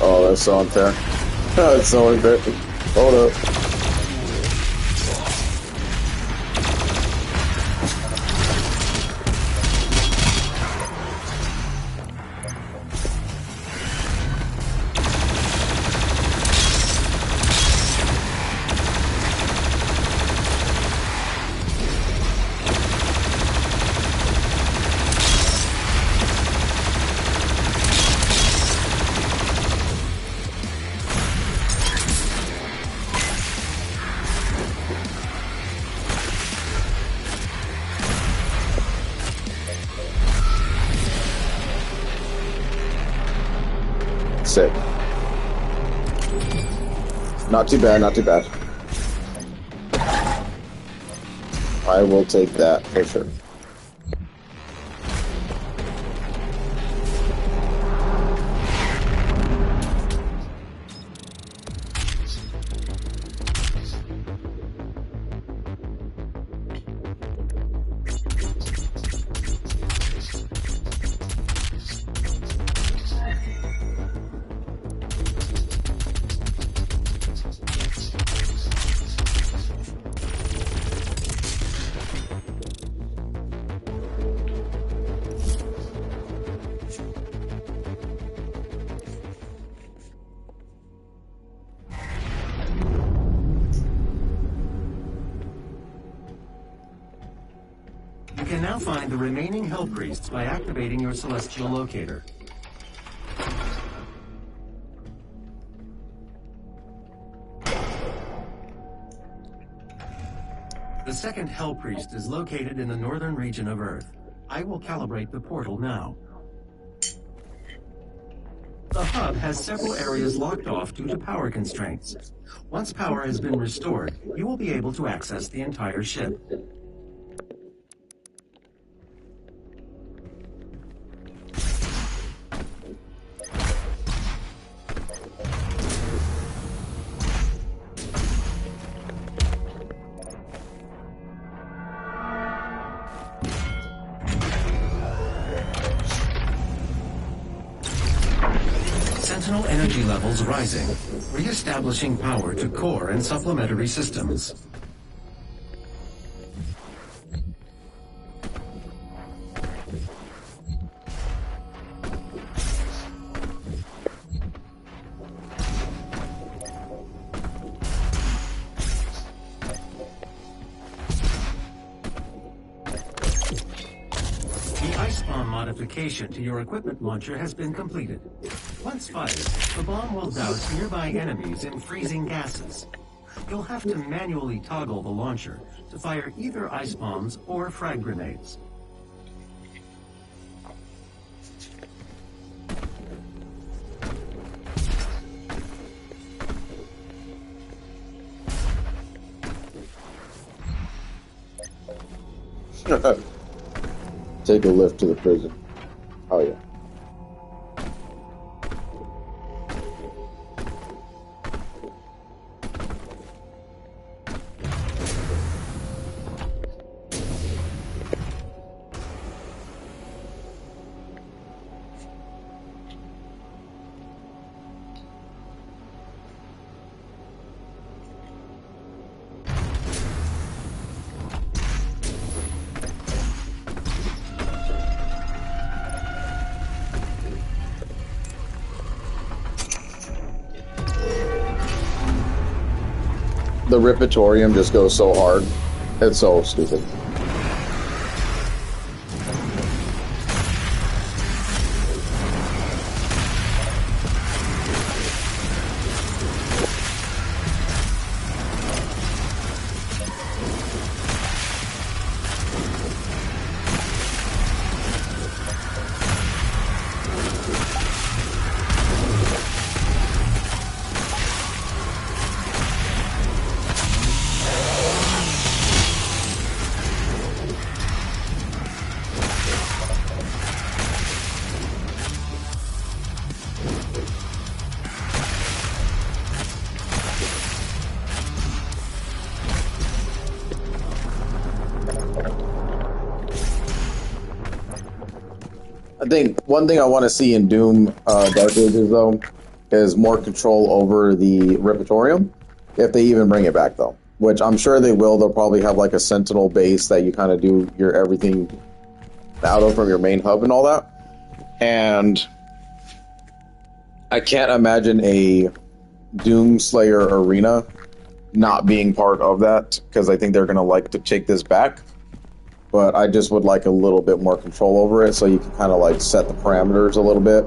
Oh, that's so unfair. That's so unfair. Hold up. Sick. Not too bad, not too bad. I will take that for sure. You can now find the remaining Hell Priests by activating your Celestial Locator. The second Hell Priest is located in the northern region of Earth. I will calibrate the portal now. The hub has several areas locked off due to power constraints. Once power has been restored, you will be able to access the entire ship. Sentinel energy levels rising, re-establishing power to core and supplementary systems. The ice bomb modification to your equipment launcher has been completed. Once fired, the bomb will douse nearby enemies in freezing gases. You'll have to manually toggle the launcher to fire either ice bombs or frag grenades. Take a lift to the prison. Oh yeah. The Ripitorium just goes so hard. It's so stupid. I think one thing I want to see in Doom Dark Ages, though, is more control over the Repertorium, if they even bring it back, though. Which I'm sure they will. They'll probably have like a Sentinel base that you kind of do your everything out of from your main hub and all that. And I can't imagine a Doomslayer arena not being part of that, because I think they're going to like to take this back. But I just would like a little bit more control over it, so you can kind of like set the parameters a little bit.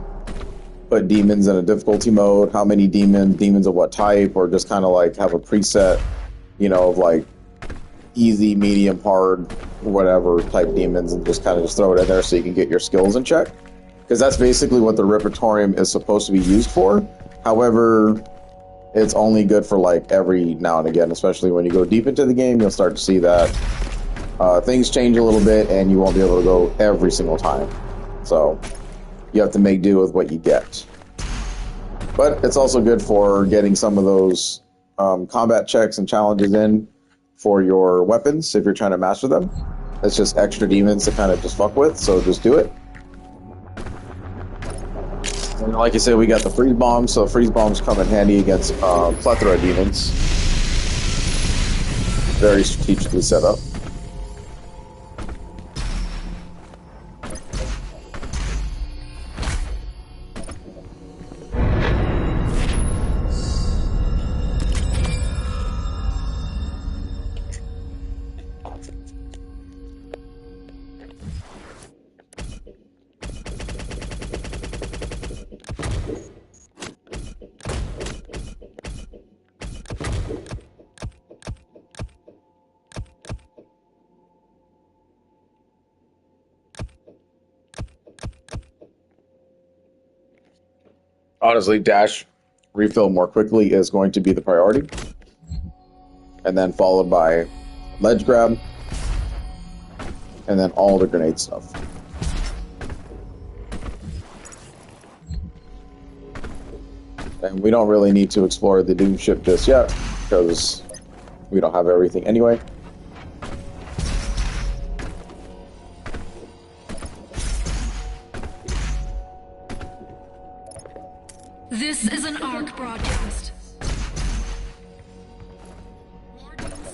Put demons in a difficulty mode, how many demons of what type, or just kind of like have a preset, you know, of like easy, medium, hard, whatever type demons, and just kind of just throw it in there so you can get your skills in check. Because that's basically what the Repertorium is supposed to be used for. However, it's only good for like every now and again, especially when you go deep into the game, you'll start to see that things change a little bit and you won't be able to go every single time. So you have to make do with what you get. But it's also good for getting some of those combat checks and challenges in for your weapons if you're trying to master them. It's just extra demons to kind of just fuck with, so just do it. And like I said, we got the freeze bombs, so freeze bombs come in handy against plethora of demons. Very strategically set up. Honestly, dash refill more quickly is going to be the priority. And then followed by ledge grab. And then all the grenade stuff. And we don't really need to explore the Doom ship just yet, because we don't have everything anyway. This is an ARC broadcast.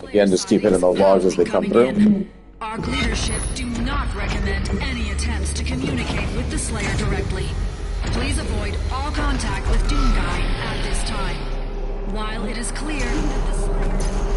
Again, just keep hitting those logs as they come through. ARC leadership do not recommend any attempts to communicate with the Slayer directly. Please avoid all contact with Doomguy at this time. While it is clear that the Slayer...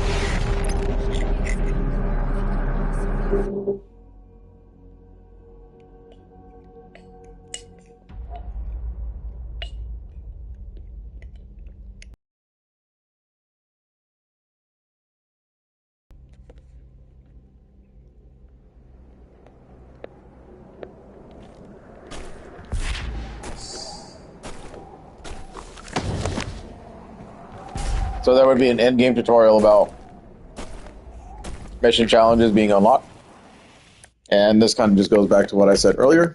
So there would be an end-game tutorial about mission challenges being unlocked. And this kind of just goes back to what I said earlier.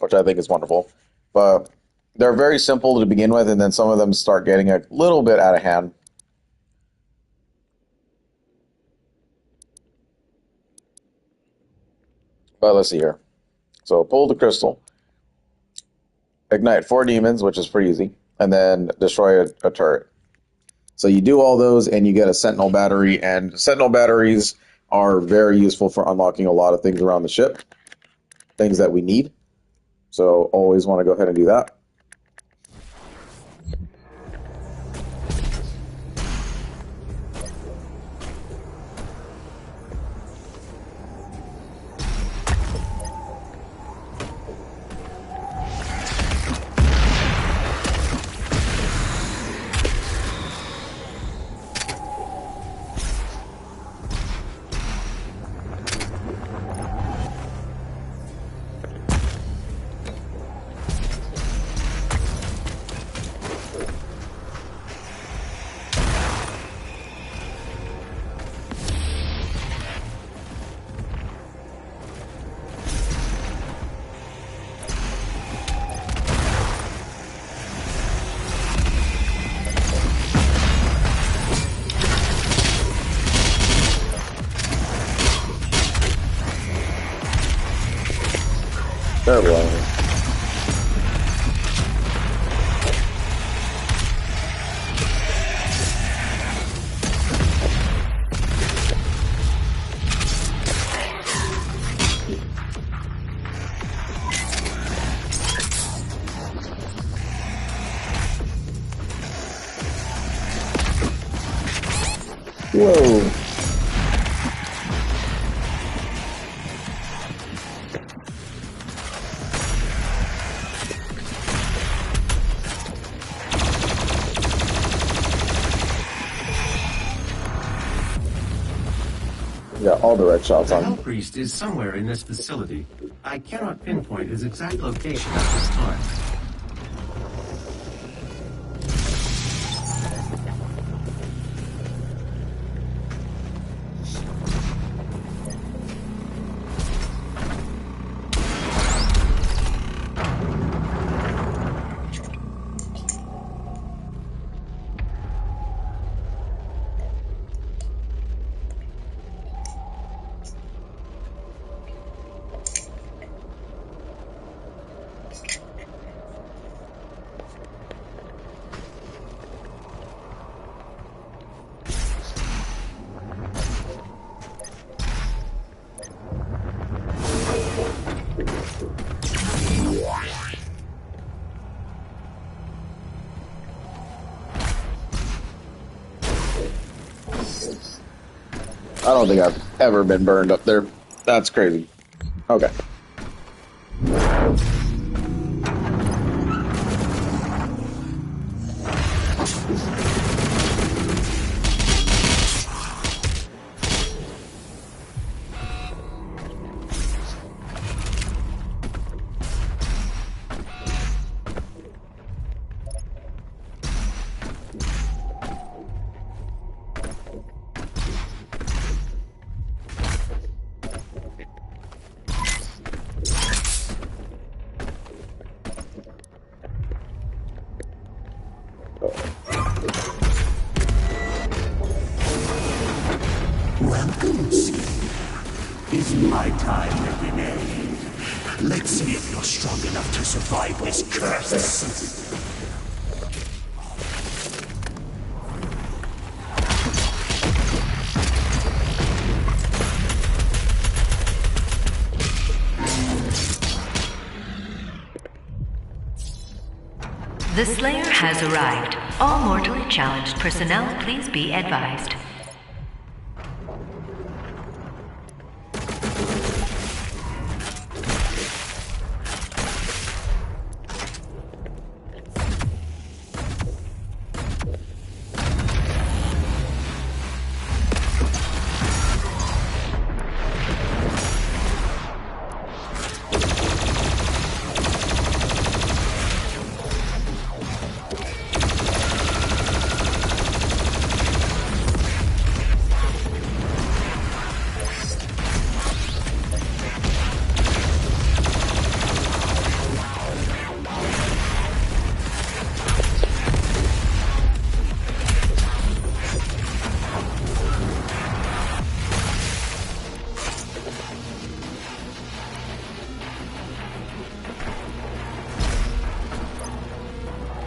Which I think is wonderful. But they're very simple to begin with, and then some of them start getting a little bit out of hand. But let's see here. So pull the crystal. Ignite 4 demons, which is pretty easy, and then destroy a turret. So you do all those, and you get a Sentinel battery, and Sentinel batteries are very useful for unlocking a lot of things around the ship, things that we need. So always want to go ahead and do that. Terrible. Whoa. Yeah, all direct shots The on. Hell Priest is somewhere in this facility. I cannot pinpoint his exact location at this time. I don't think I've ever been burned up there. That's crazy. Okay. Welcome, Slayer. It's my time to grenade. Let's see if you're strong enough to survive this curse. The Slayer has arrived. All mortally challenged personnel, please be advised.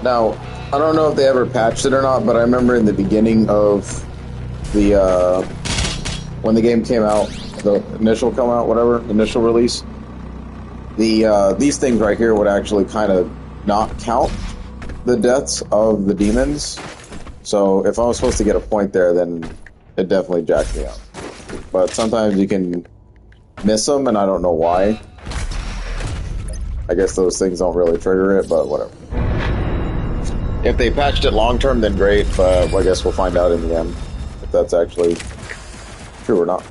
Now, I don't know if they ever patched it or not, but I remember in the beginning of the, when the game came out, the initial come out, whatever, initial release, these things right here would actually kind of not count the deaths of the demons. So if I was supposed to get a point there, then it definitely jacked me up. But sometimes you can miss them, and I don't know why. I guess those things don't really trigger it, but whatever. If they patched it long term, then great, but I guess we'll find out in the end if that's actually true or not.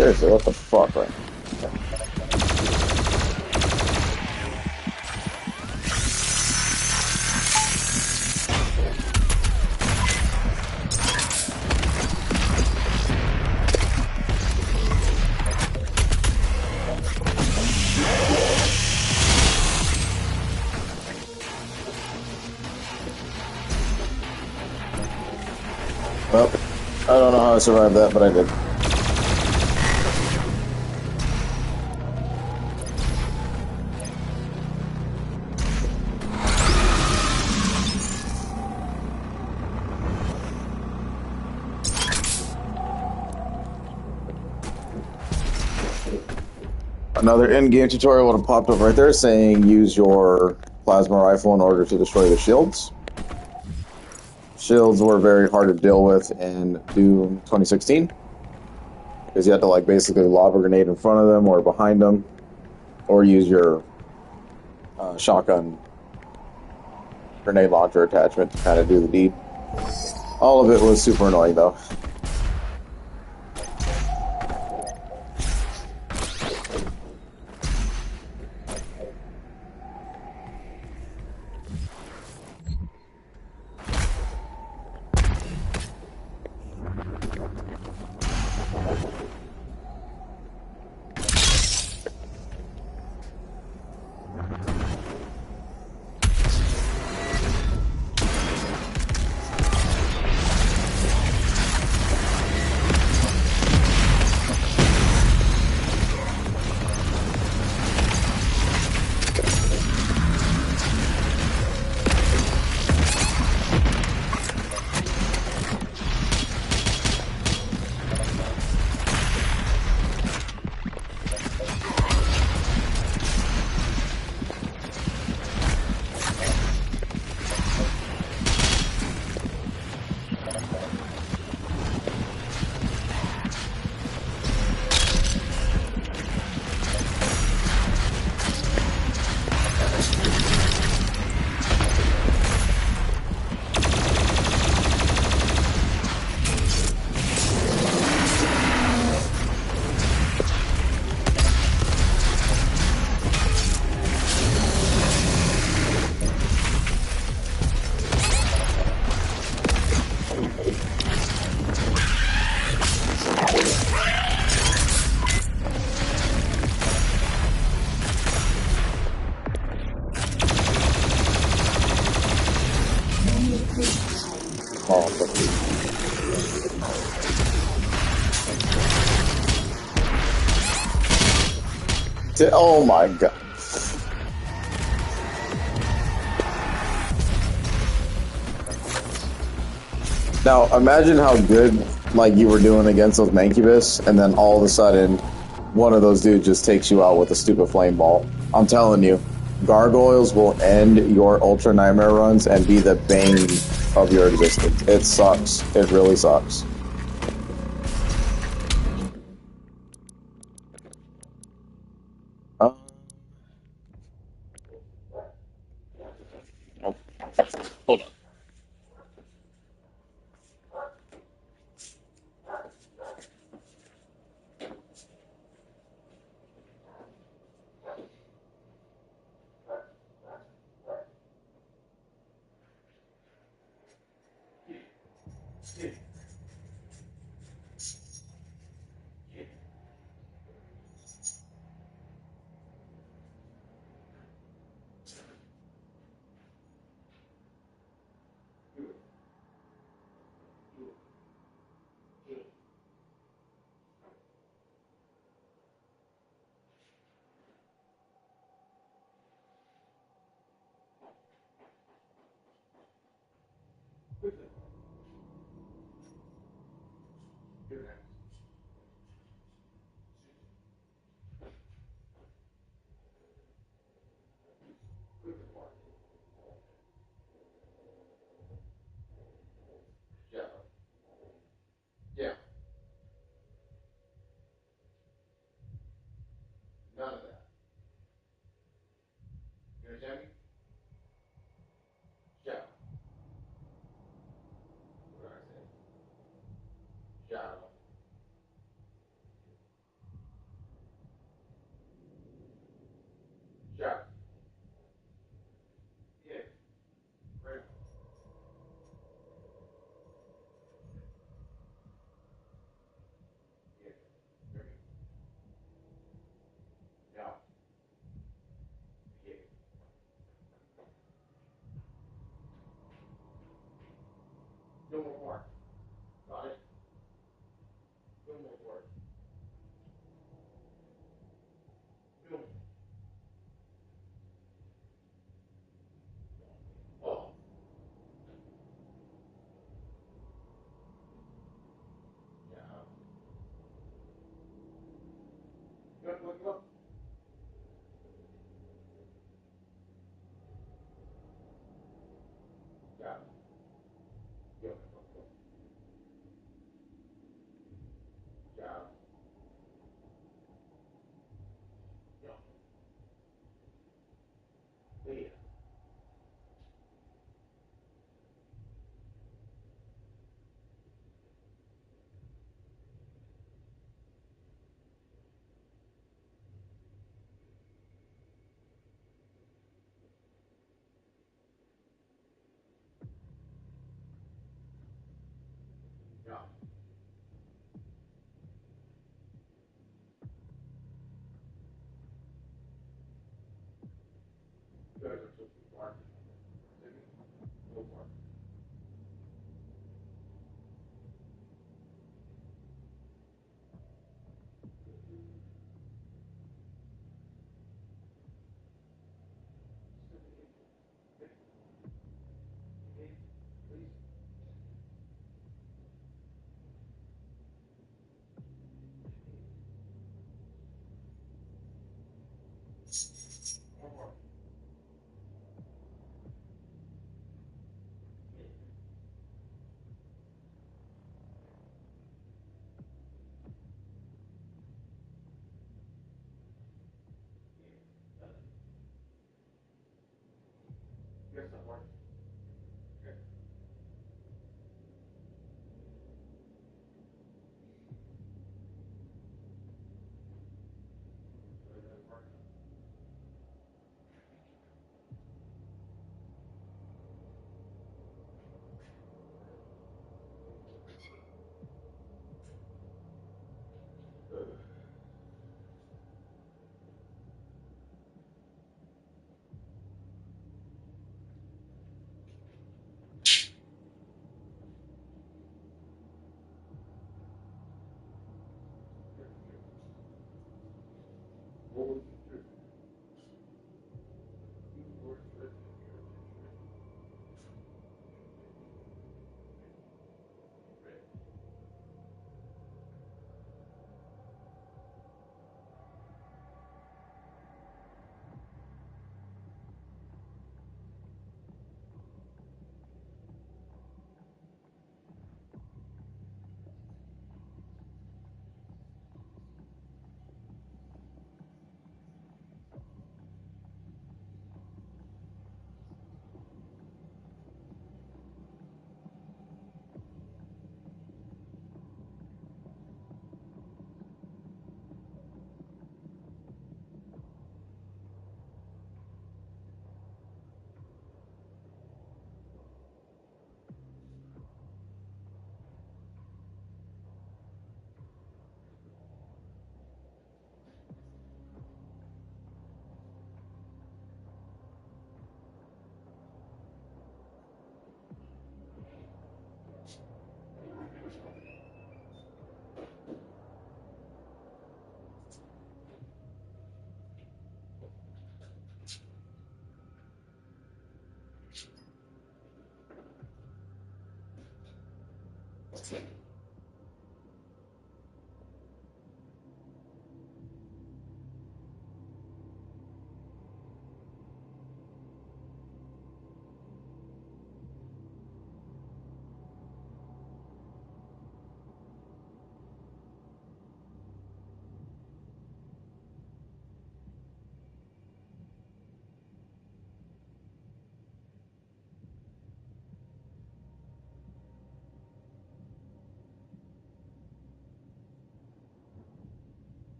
Seriously, what the fuck, right? Well, I don't know how I survived that, but I did. Another in-game tutorial would have popped up right there saying use your plasma rifle in order to destroy the shields. Shields were very hard to deal with in Doom 2016 because you had to like basically lob a grenade in front of them or behind them, or use your shotgun grenade launcher attachment to kind of do the deed. All of it was super annoying though. Oh my god. Now imagine how good like you were doing against those Mancubus, and then all of a sudden one of those dudes just takes you out with a stupid flame ball. I'm telling you, gargoyles will end your Ultra Nightmare runs and be the bane of your existence. It sucks. It really sucks. Hold on.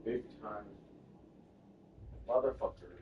Big time motherfucker.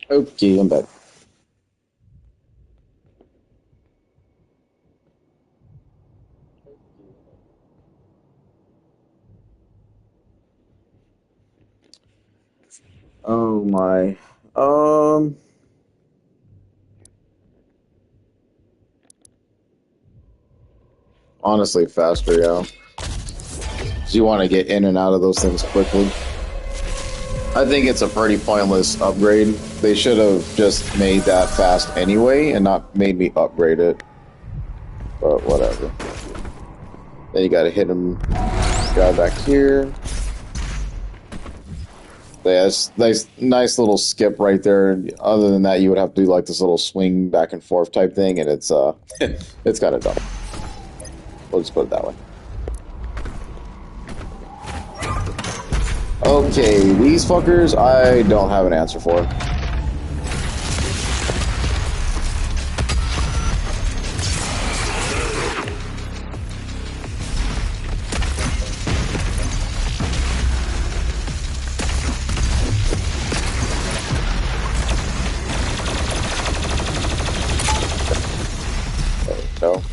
Okay, I'm back. Oh my. Um. Honestly, faster, yeah. So you want to get in and out of those things quickly. I think it's a pretty pointless upgrade. They should have just made that fast anyway and not made me upgrade it. But whatever. Then you gotta hit him. Grab back here. Yeah, it's nice little skip right there. Other than that, you would have to do like this little swing back and forth type thing, and it's it's kind of dumb. We'll just put it that way. Okay, these fuckers, I don't have an answer for. There we go.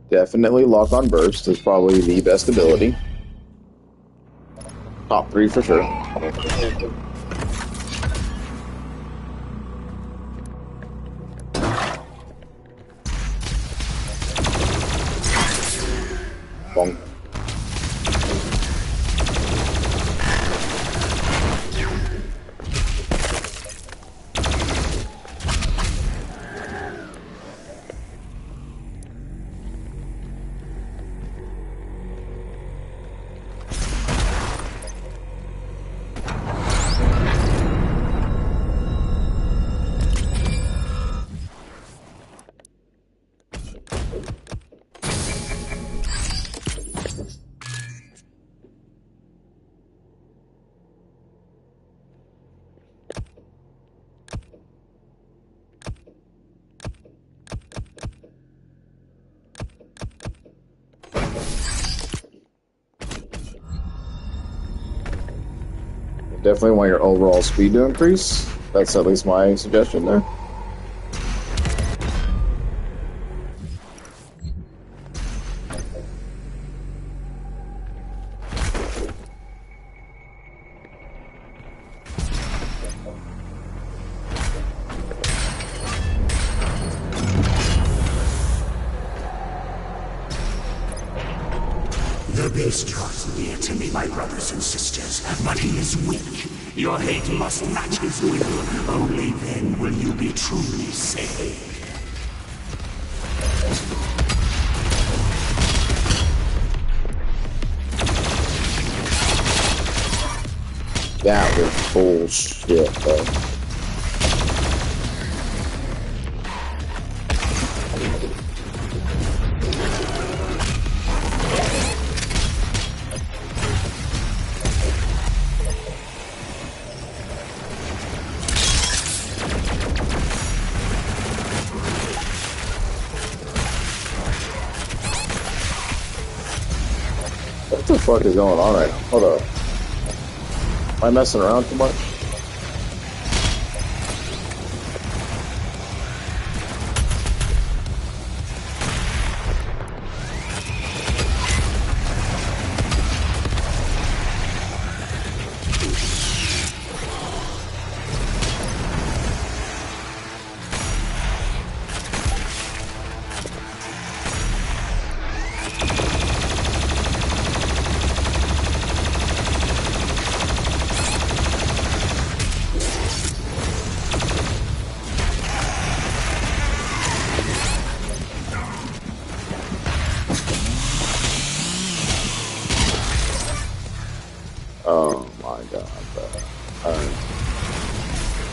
Definitely Lock on Burst is probably the best ability. Top 3 for sure. Bonk. Definitely want your overall speed to increase. That's at least my suggestion there. The beast draws near to me, my brothers and sisters, but he is weak. Your hate must match his will. Only then will you be truly saved. That was bullshit, though. What the fuck is going on right now? Hold up. Am I messing around too much?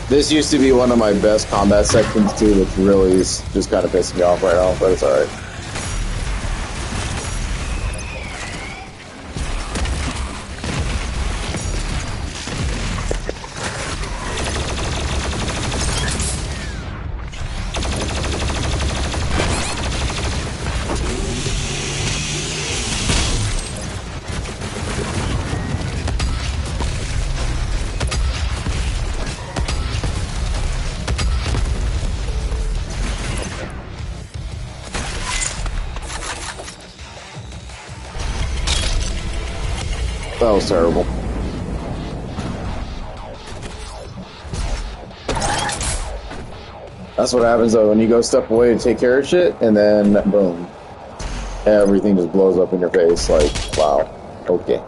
This used to be one of my best combat sections too, which really is just kind of pissing me off right now, but it's alright. That was terrible. That's what happens though when you go step away to take care of shit, and then boom, everything just blows up in your face. Like, wow, okay.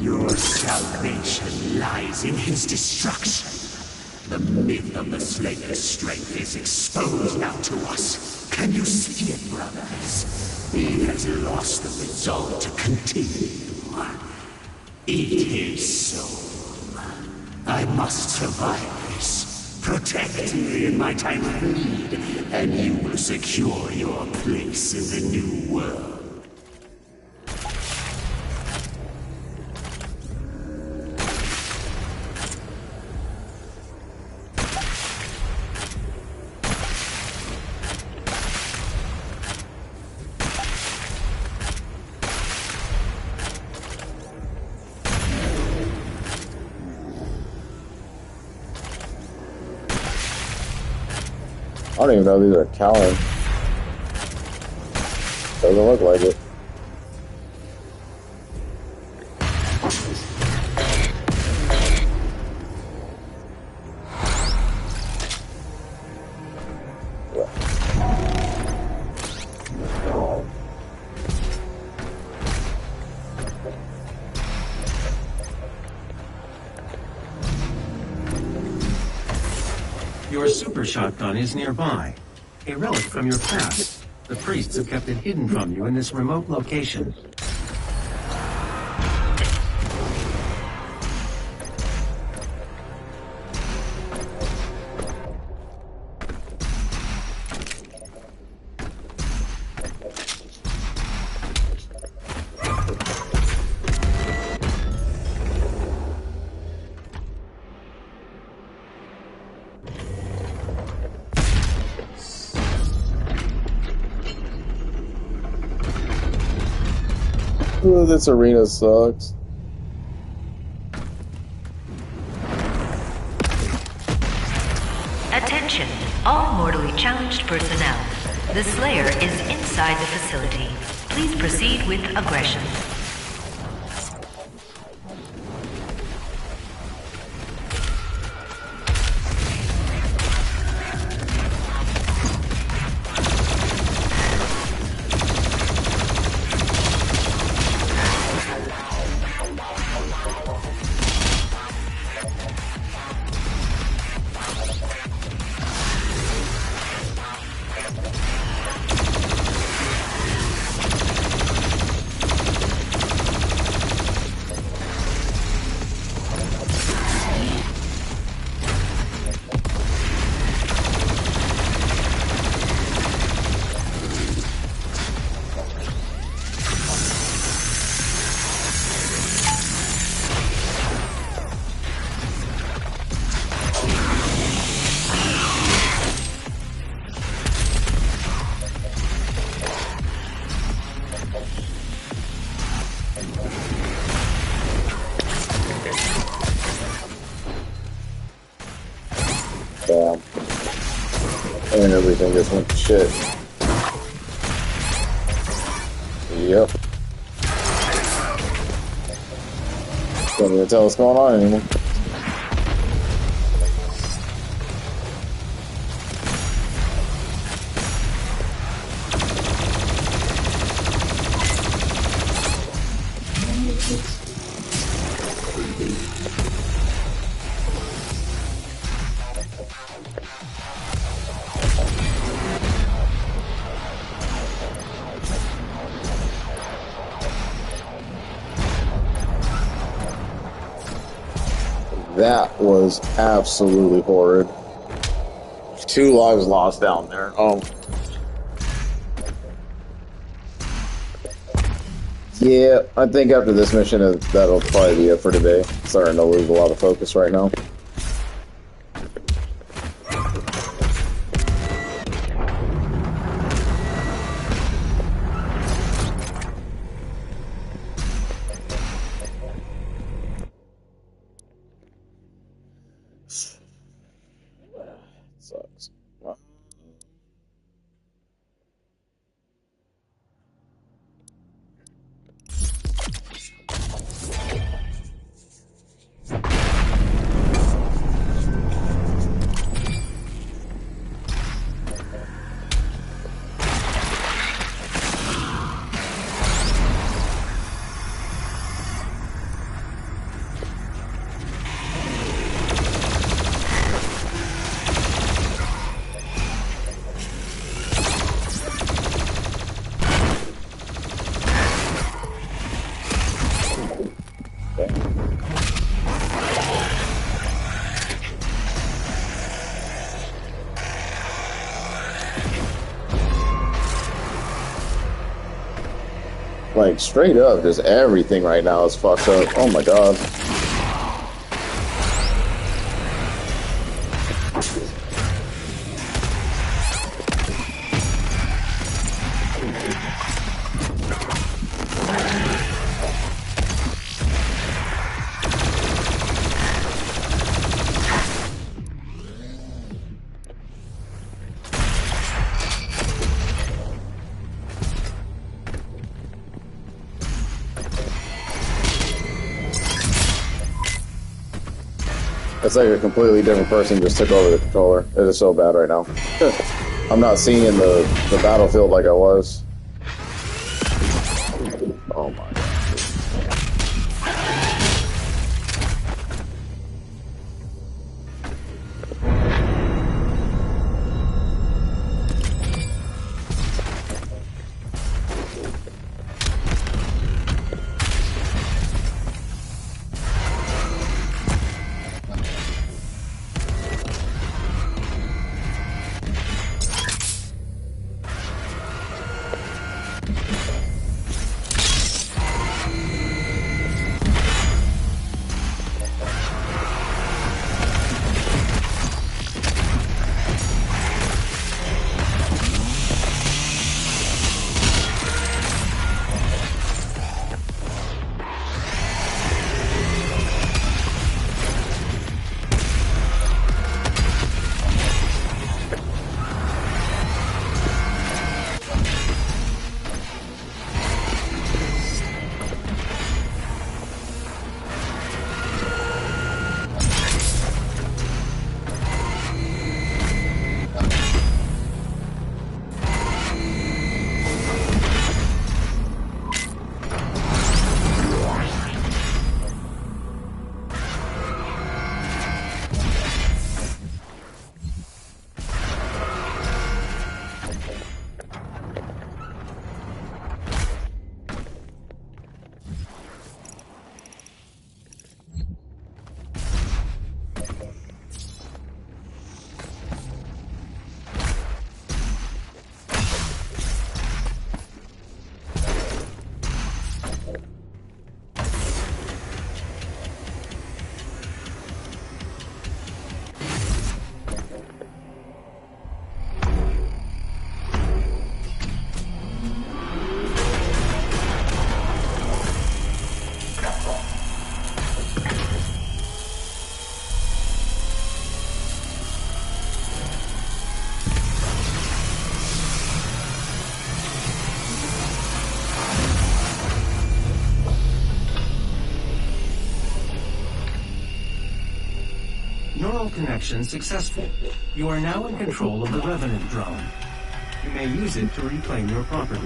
Your salvation lies in his destruction. The myth of the Slayer's strength is exposed now to us. Can you see it, brothers? He has lost the resolve to continue. Eat his soul. I must survive this. Protect me in my time of need, and you will secure your place in the new world. I don't even know these are Callan. Doesn't look like it. Your super shotgun is nearby. A relic from your past. The priests have kept it hidden from you in this remote location. Ooh, this arena sucks. Attention, all mortally challenged personnel. The Slayer is inside the facility. Please proceed with aggression. And everything just went to shit. Yep. Can't even tell what's going on anymore. That was absolutely horrid. 2 lives lost down there. Oh. Yeah, I think after this mission, that'll probably be it for today. Starting to lose a lot of focus right now. Sucks. Like, straight up, just everything right now is fucked up. Oh my god. It's like a completely different person just took over the controller. It is so bad right now. I'm not seeing the battlefield like I was. Oh my god. Terminal connection successful. You are now in control of the Revenant drone. You may use it to reclaim your property.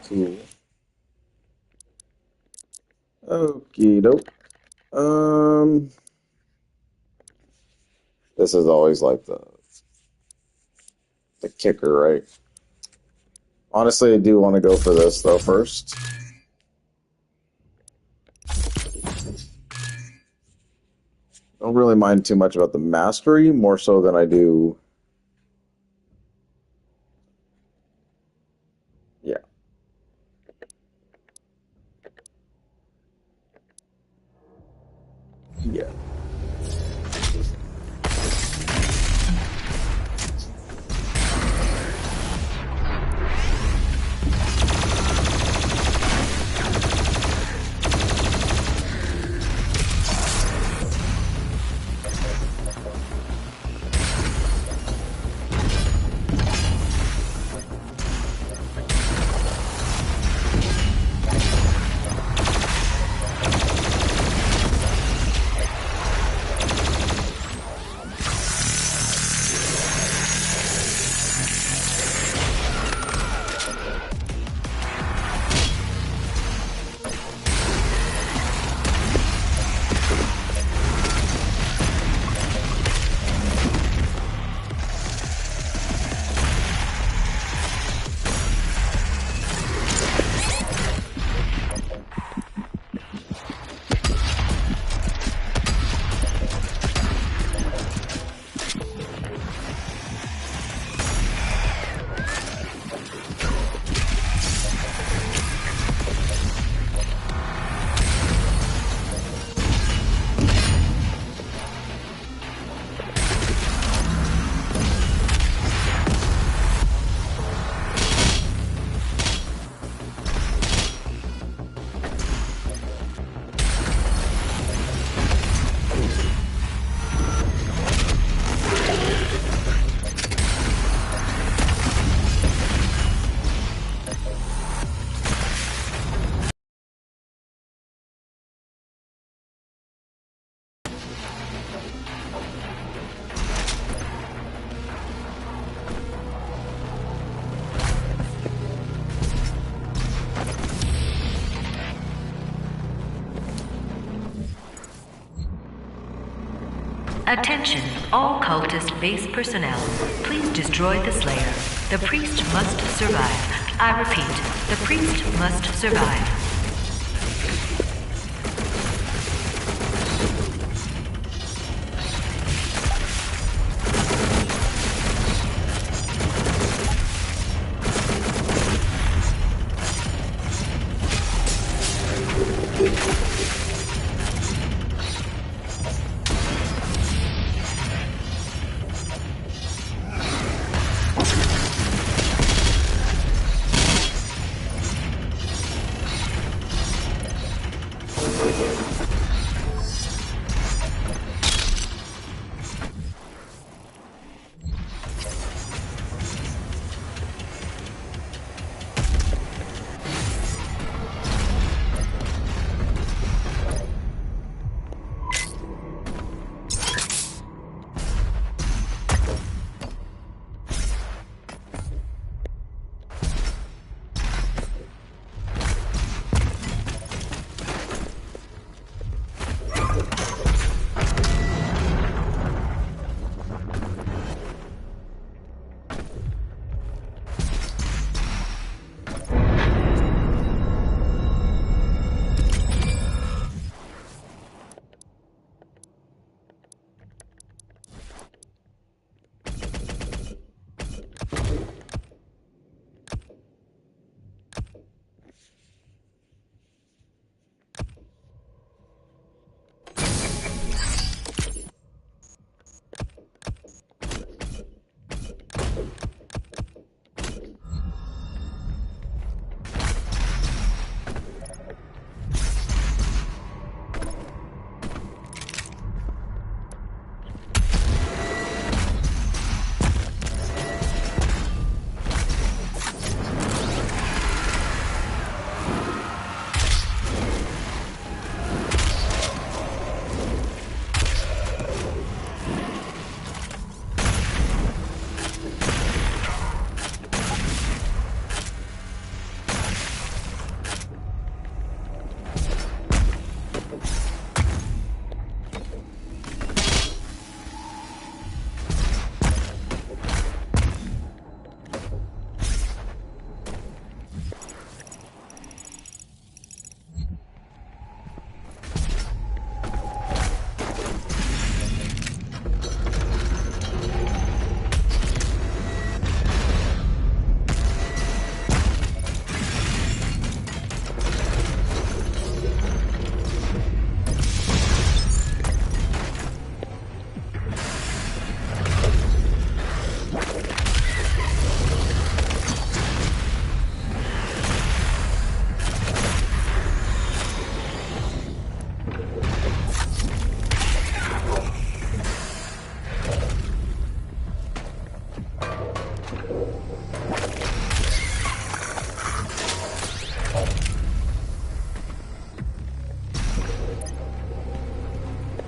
Cool. Okie doke. This is always like the kicker, right? Honestly, I do want to go for this though first. Don't really mind too much about the mastery, more so than I do. Yeah. Yeah. Attention, all cultist base personnel. Please destroy the Slayer. The priest must survive. I repeat, the priest must survive.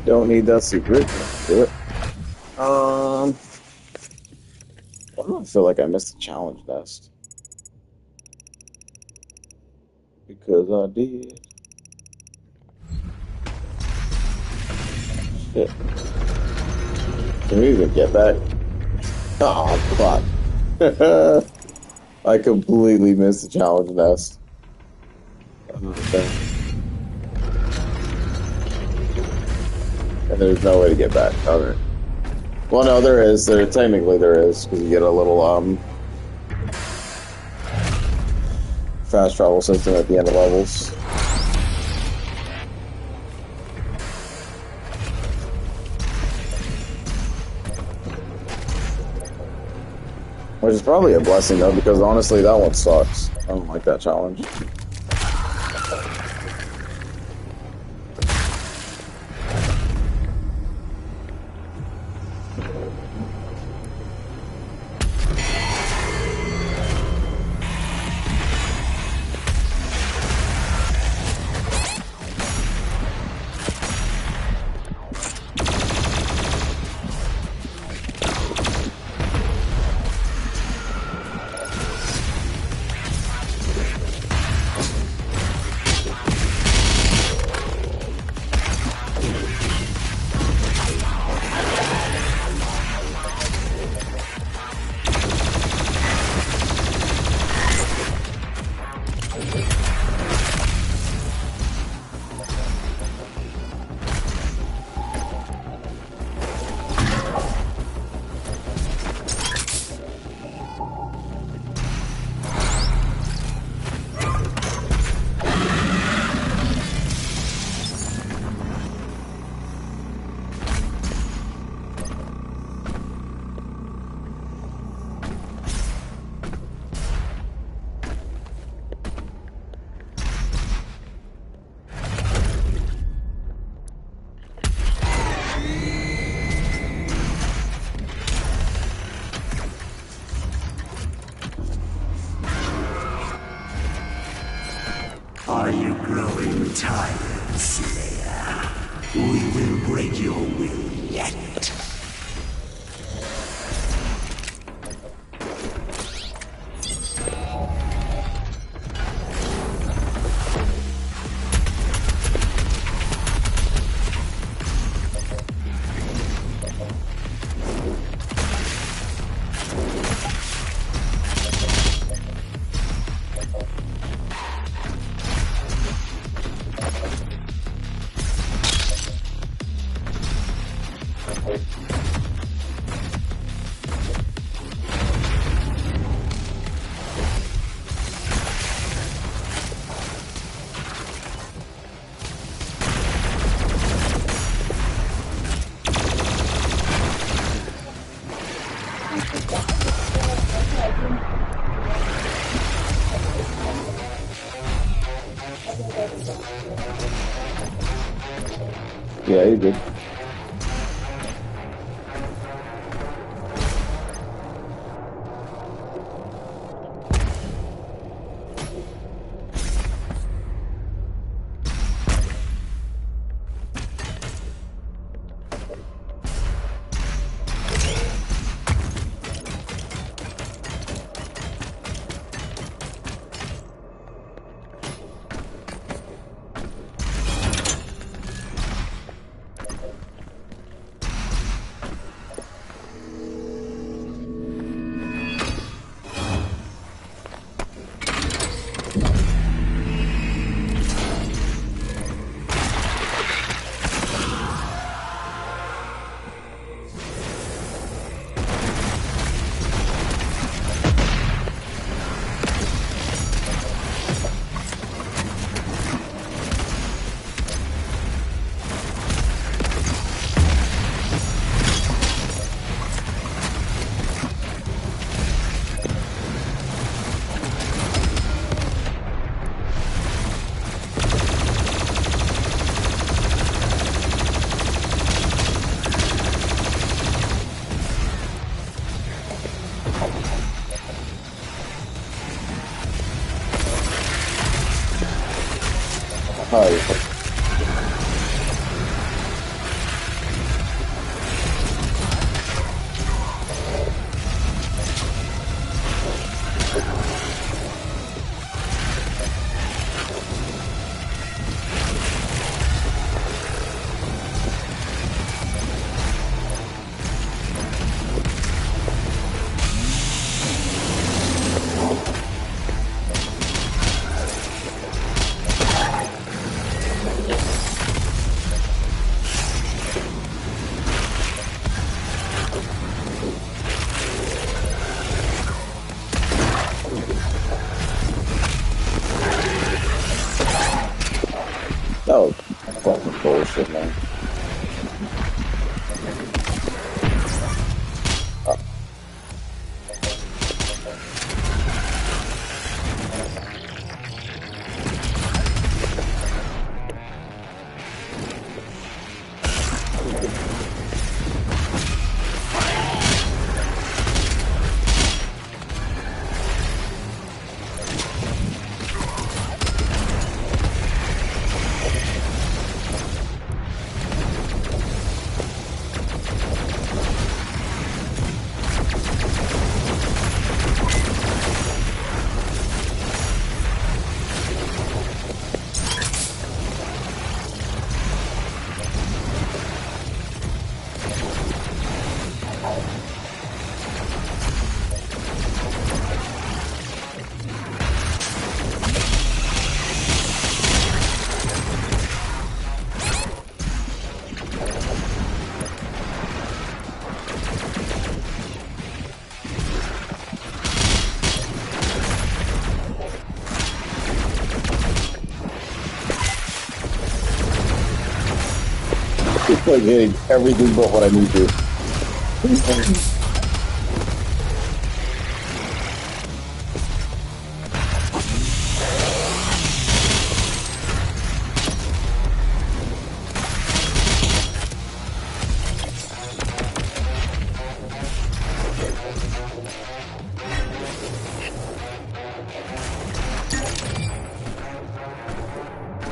Don't need that secret. Do it. Why do I feel like I missed the challenge nest? Because I did. Shit. Can we even get back? Oh, fuck. I completely missed the challenge nest. Okay. And there's no way to get back. Okay. Well, no, there is. Technically there is, because you get a little fast travel system at the end of levels. Which is probably a blessing though, because honestly that one sucks. I don't like that challenge. Yeah, you're good. Hi. That was fucking bullshit, man. It's like hitting everything but what I need to.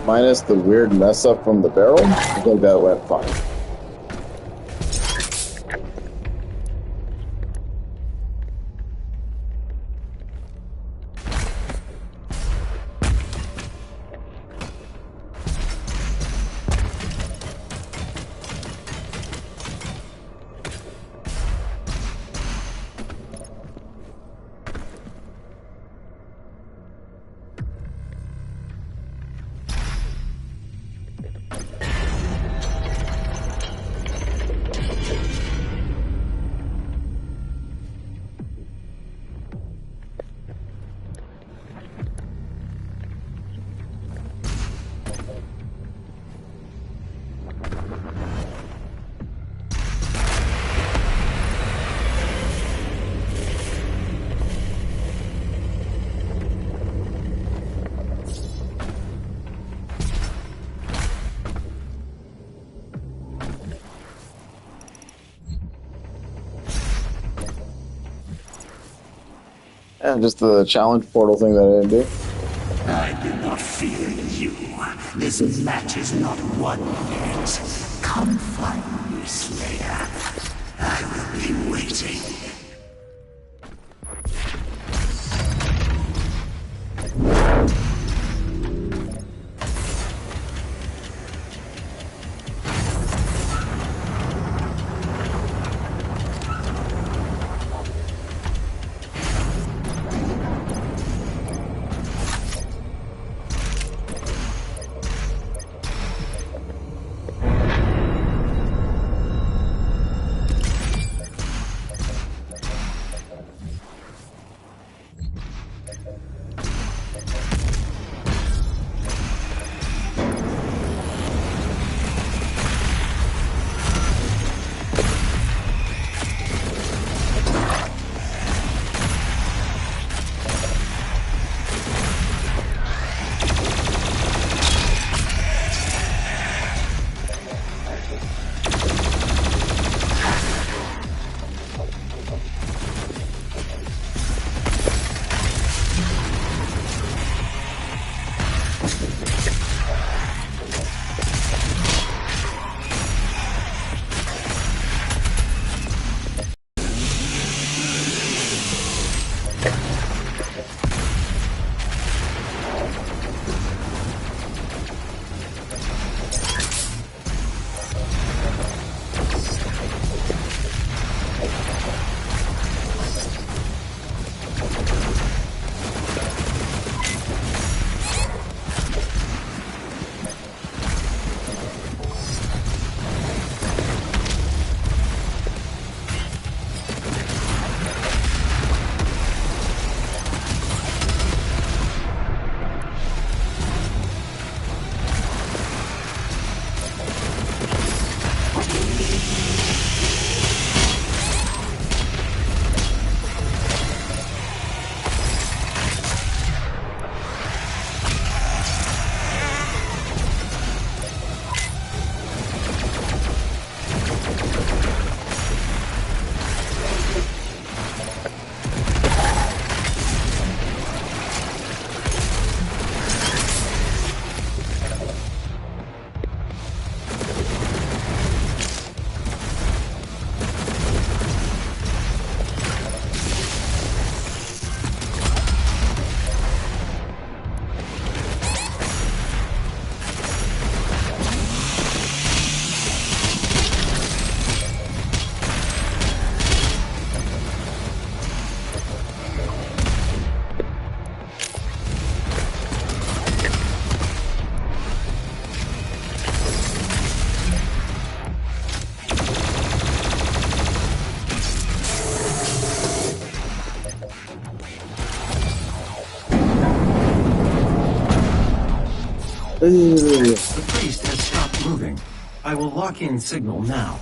Minus the weird mess up from the barrel, I think that went fine. Yeah, just the challenge portal thing that I didn't do. I do not fear you. This match is not won yet. Come find me, Slayer. I will be waiting. The priest has stopped moving. I will lock in signal now.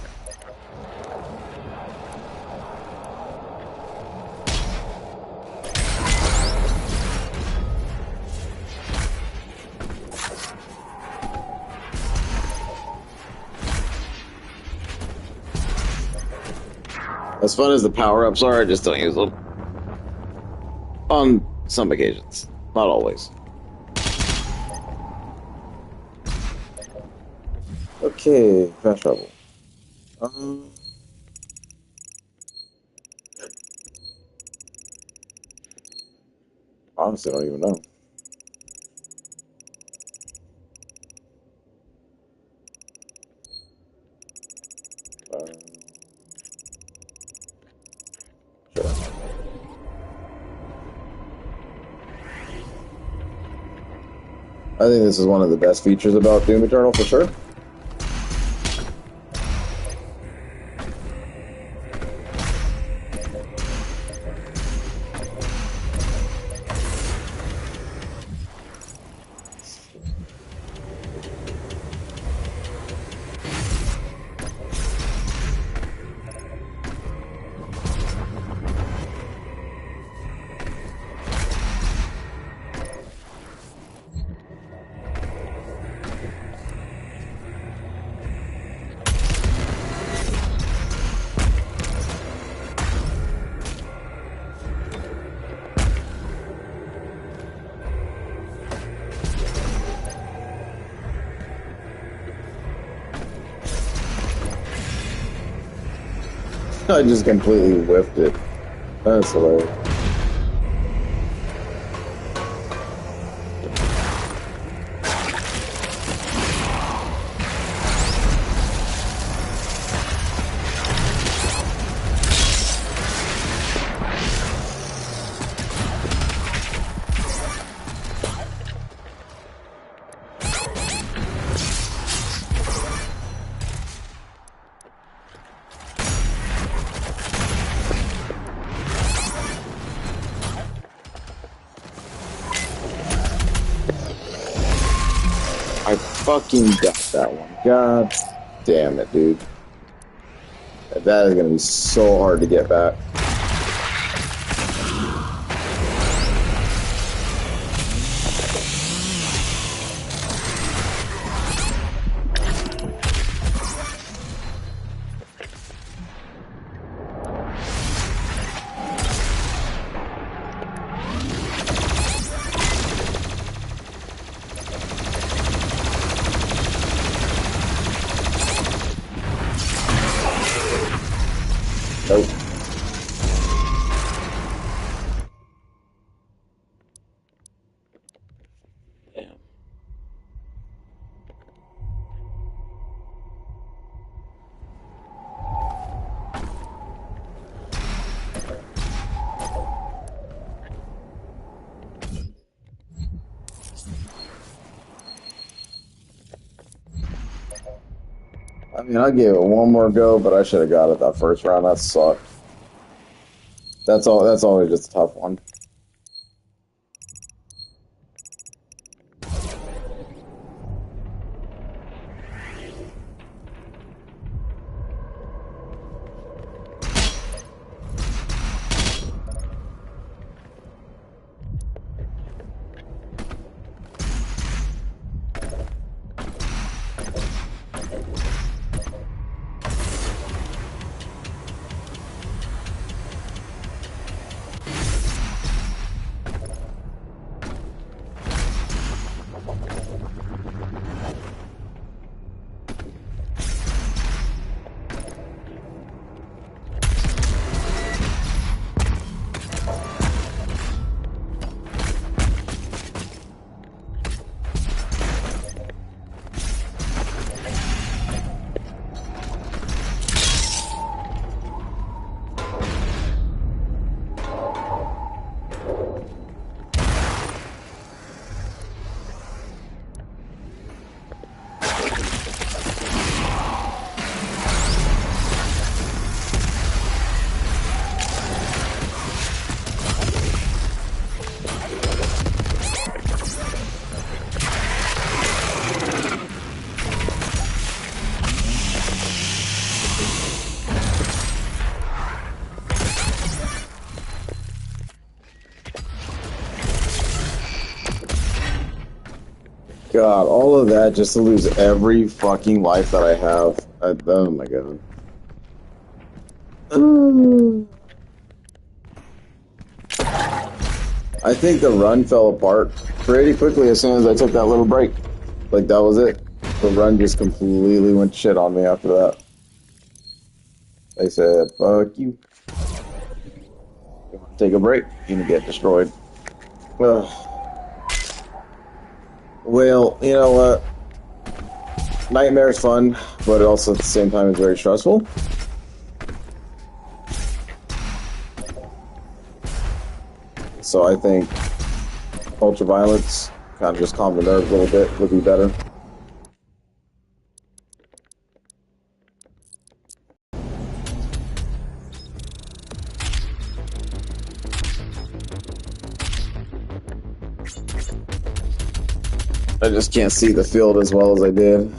As fun as the power-ups are, I just don't use them. On some occasions. Not always. Okay, fast travel. Honestly, I don't even know. Sure. I think this is one of the best features about Doom Eternal for sure. I just completely whiffed it. That's hilarious. I fucking got that one. God damn it, dude. That is gonna be so hard to get back. Nope. Damn. I mean, I gave it one more go, but I should have got it that first round. That sucked. That's all. That's always just a tough one. God, all of that just to lose every fucking life that I have. Oh my god. I think the run fell apart pretty quickly as soon as I took that little break. Like, that was it. The run just completely went shit on me after that. They said, fuck you. Take a break, you're gonna get destroyed. Ugh. Well, you know what? Nightmare's fun, but also at the same time it's very stressful. So I think ultraviolence, kind of just calm the nerves a little bit, would be better. I just can't see the field as well as I did.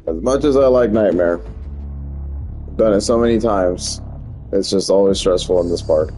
As much as I like Nightmare, I've done it so many times, it's just always stressful in this part.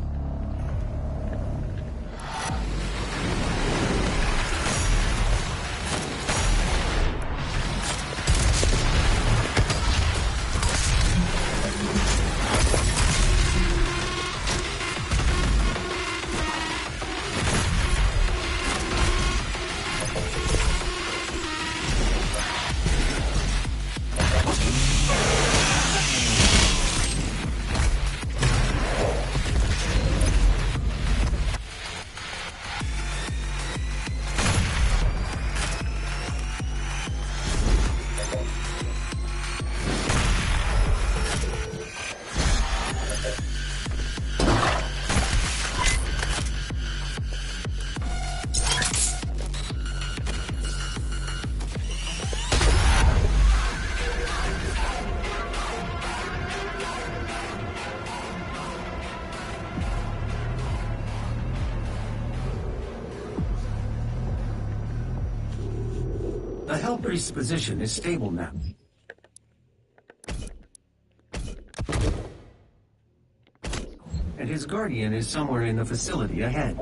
The Hellpriest's position is stable now. And his guardian is somewhere in the facility ahead.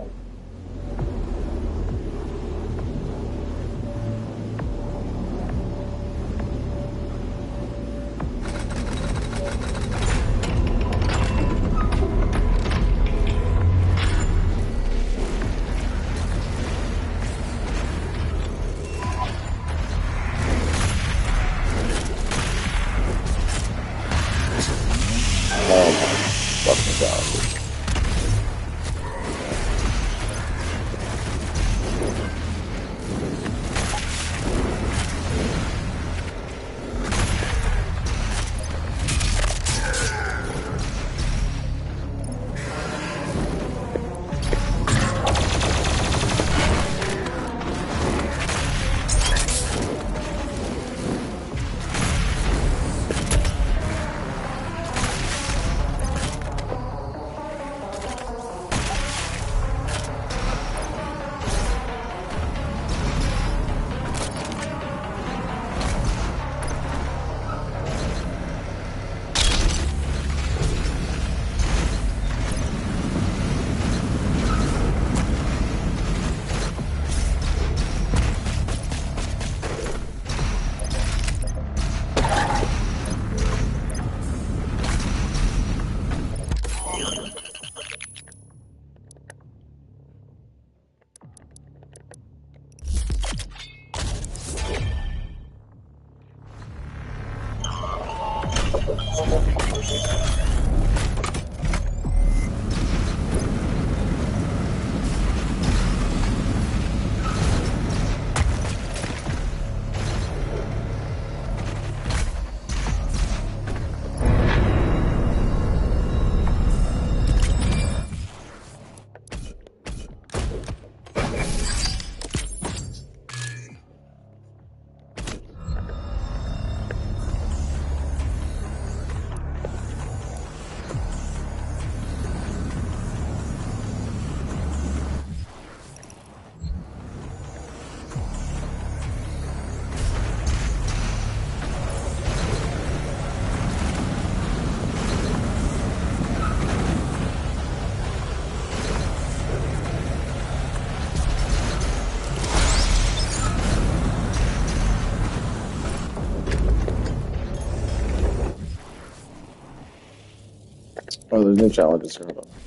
Oh, there's new challenges here. Hold on.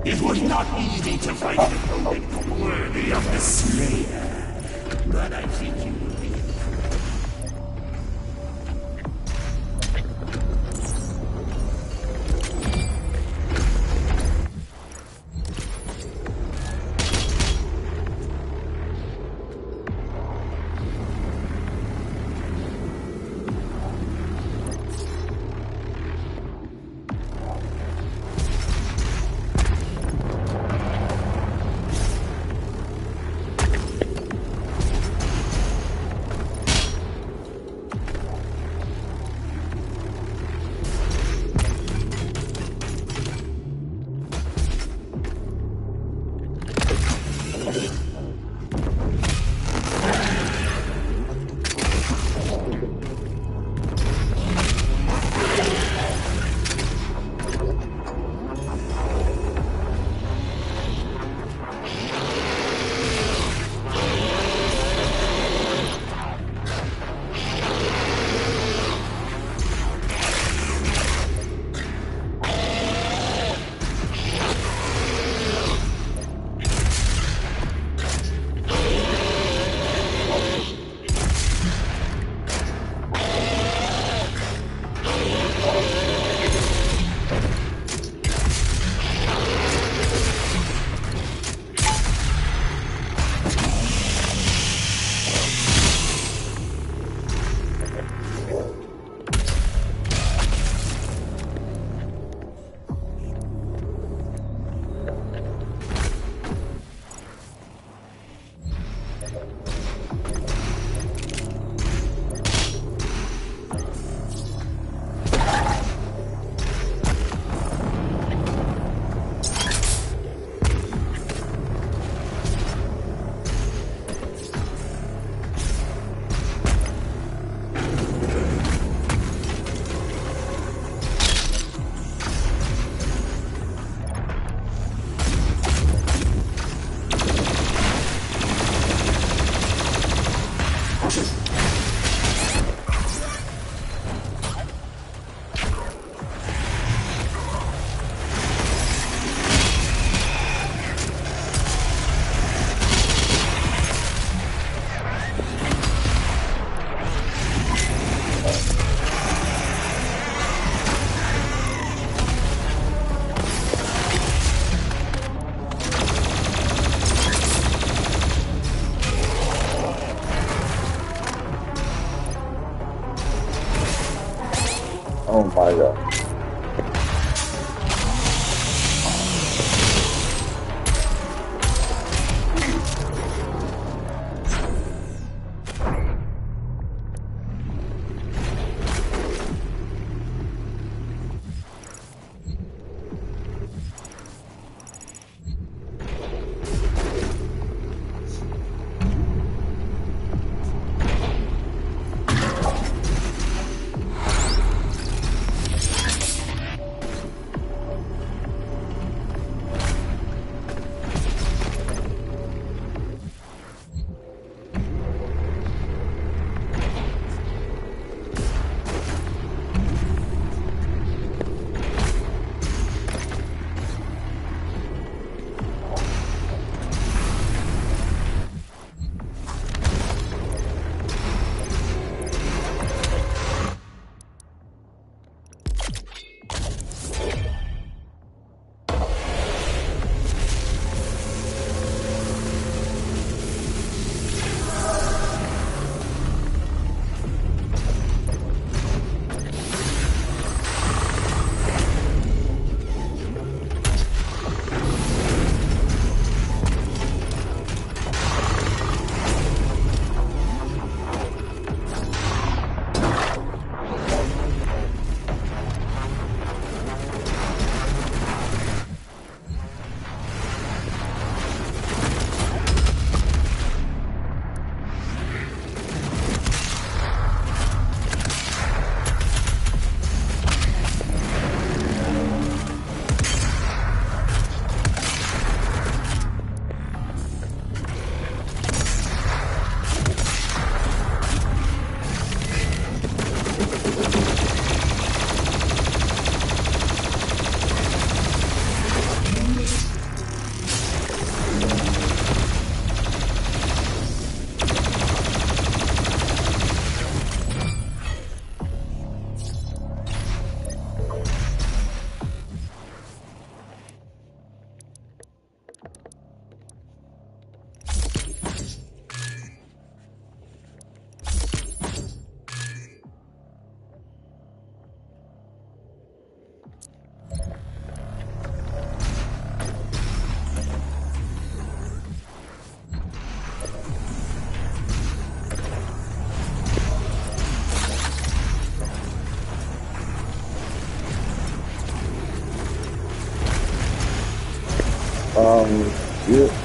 It was not easy to find an opponent worthy of the Slayer, but I think you will be. Yeah.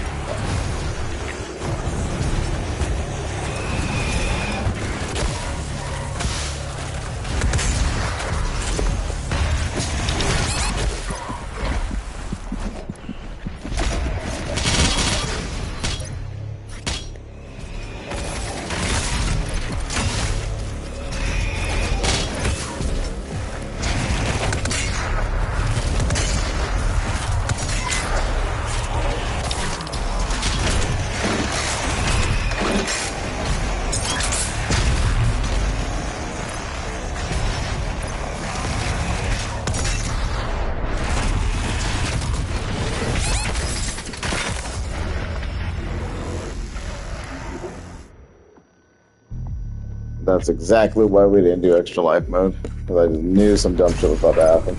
That's exactly why we didn't do extra life mode. Because I just knew some dumb shit was about to happen.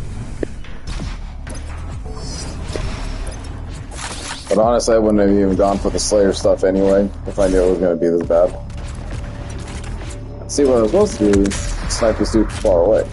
But honestly, I wouldn't have even gone for the Slayer stuff anyway, if I knew it was going to be this bad. See, what I was supposed to do is snipe this dude from far away.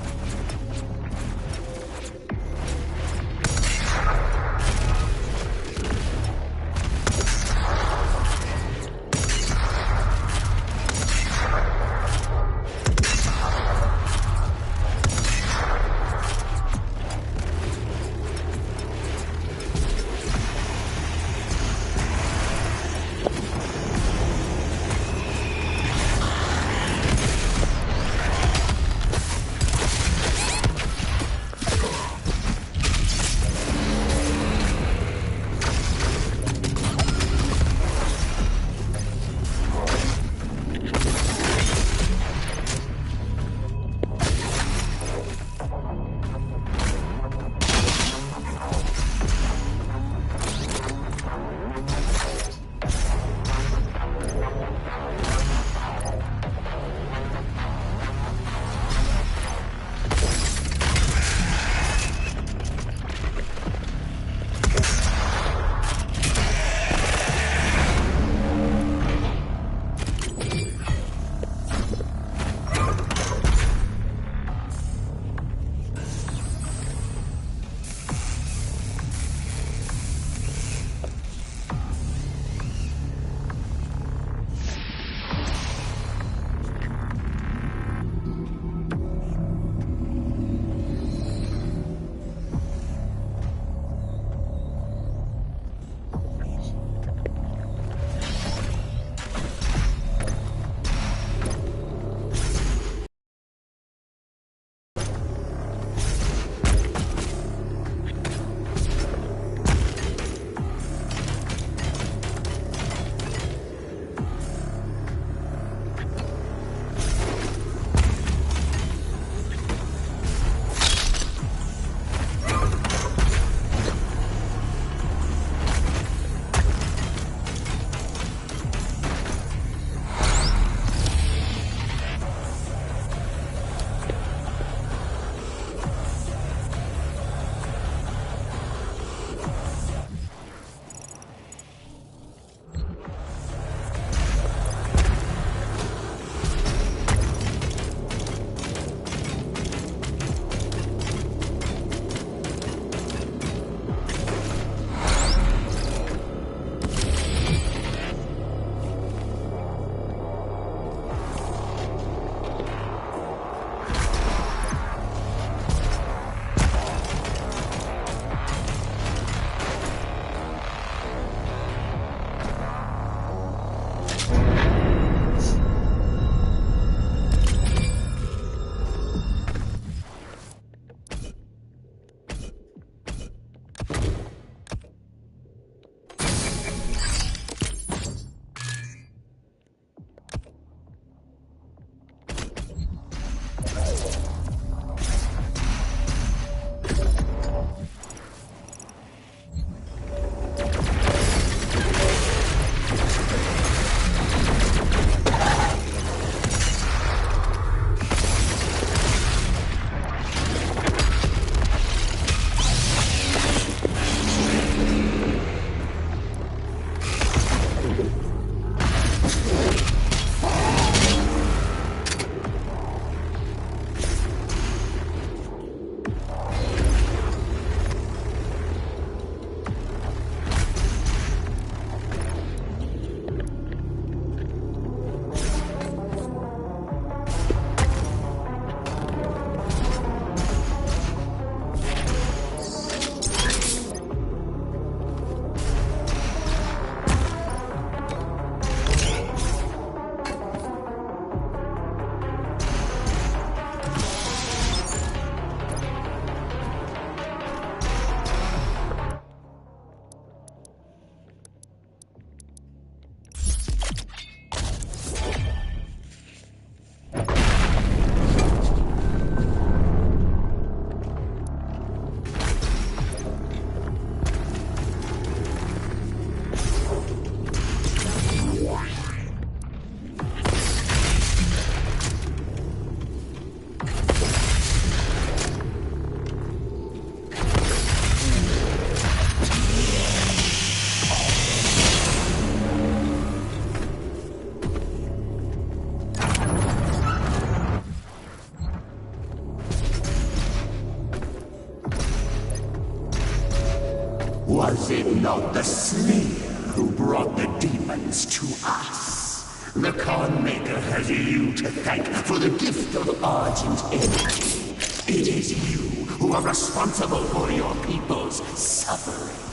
Was it not the Slayer who brought the demons to us? The Khan Maker has you to thank for the gift of Argent energy. It is you who are responsible for your people's suffering.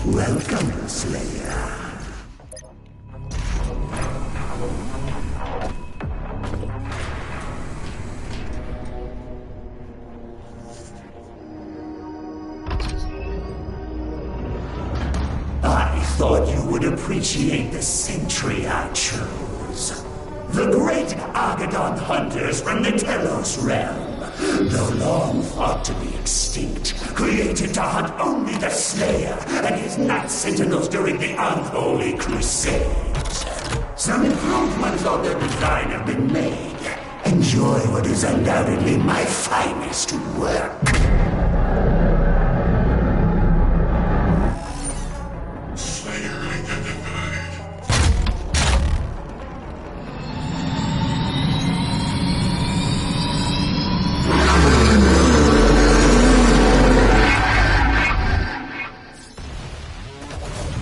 Welcome, Slayer. I thought you would appreciate the sentry I chose. The great Argadon hunters from the Telos realm, though long thought to be extinct, created to hunt only the Slayer and his Night Sentinels during the Unholy Crusades. Some improvements on their design have been made. Enjoy what is undoubtedly my finest work.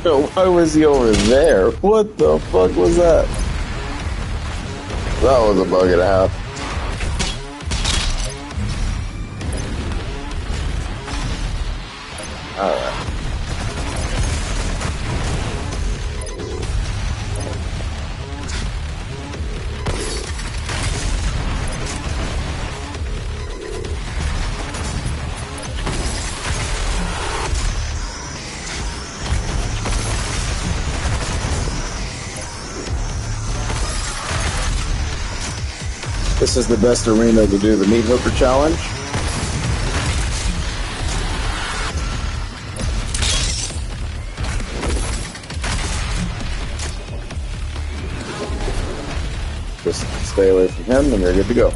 Yo, why was he over there? What the fuck was that? That was a bug and a half. Alright. This is the best arena to do the meat hooker challenge. Just stay away from him and you're good to go.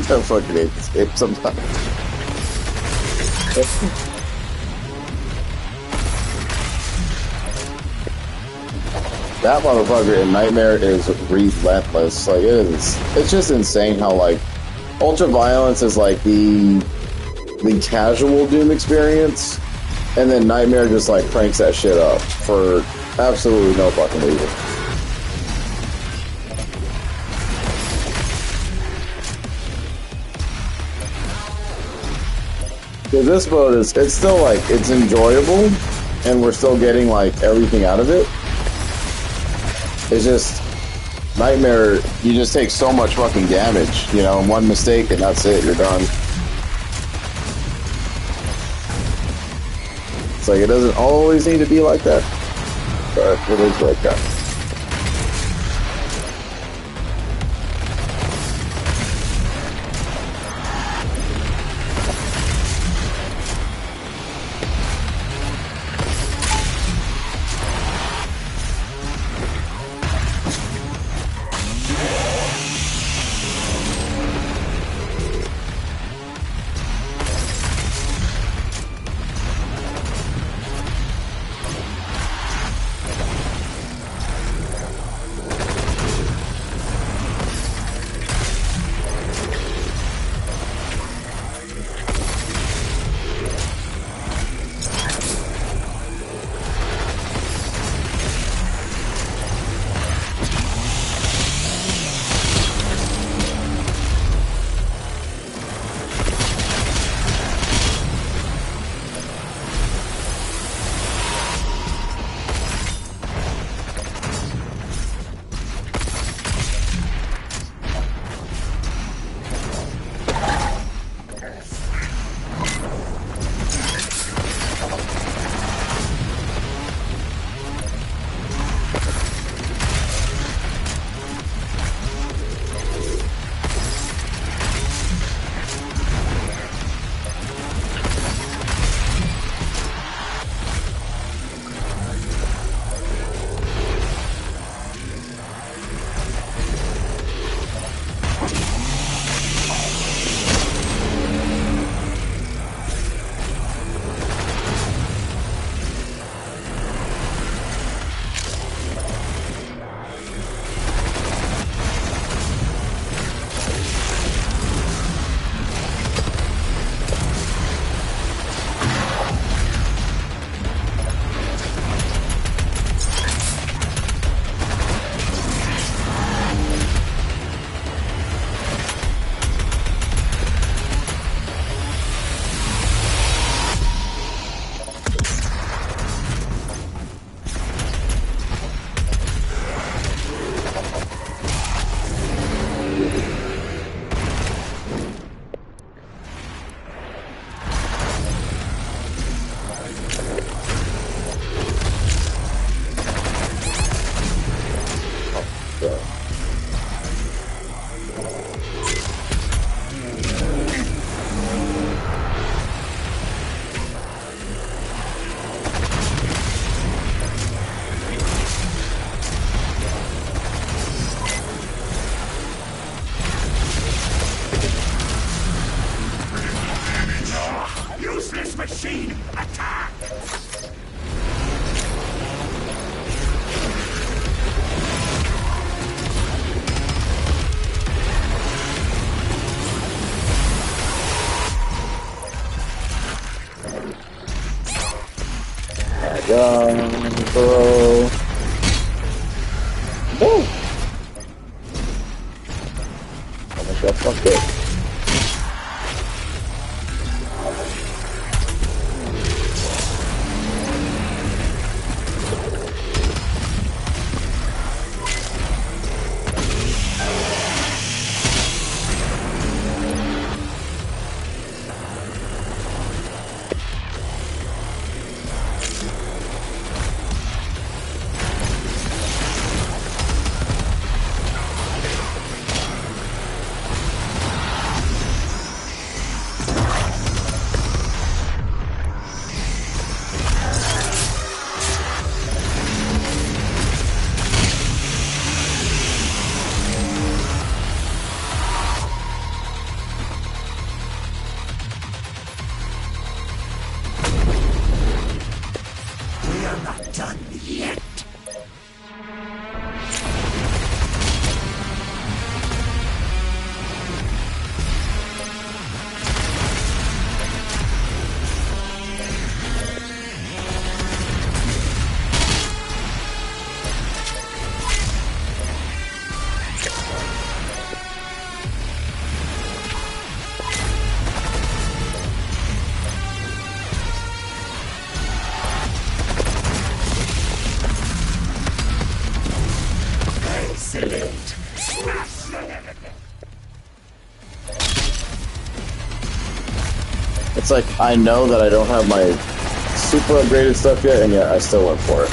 I fucking hate this game sometimes. That motherfucker in Nightmare is relentless. Like, it's just insane how, like, Ultra Violence is like the casual Doom experience, and then Nightmare just like cranks that shit up for absolutely no fucking reason. Because this mode it's still like, it's enjoyable, and we're still getting like everything out of it. It's just, Nightmare, you just take so much fucking damage, you know, one mistake and that's it, you're done. It's like, it doesn't always need to be like that, but it is like that. machine attack! Bro. Woo! Almost got fucked up. It's like, I know that I don't have my super upgraded stuff yet, and yet I still went for it.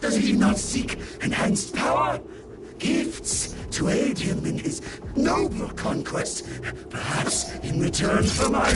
Does he not seek enhanced power? Gifts to aid him in his noble conquest, perhaps in return for my...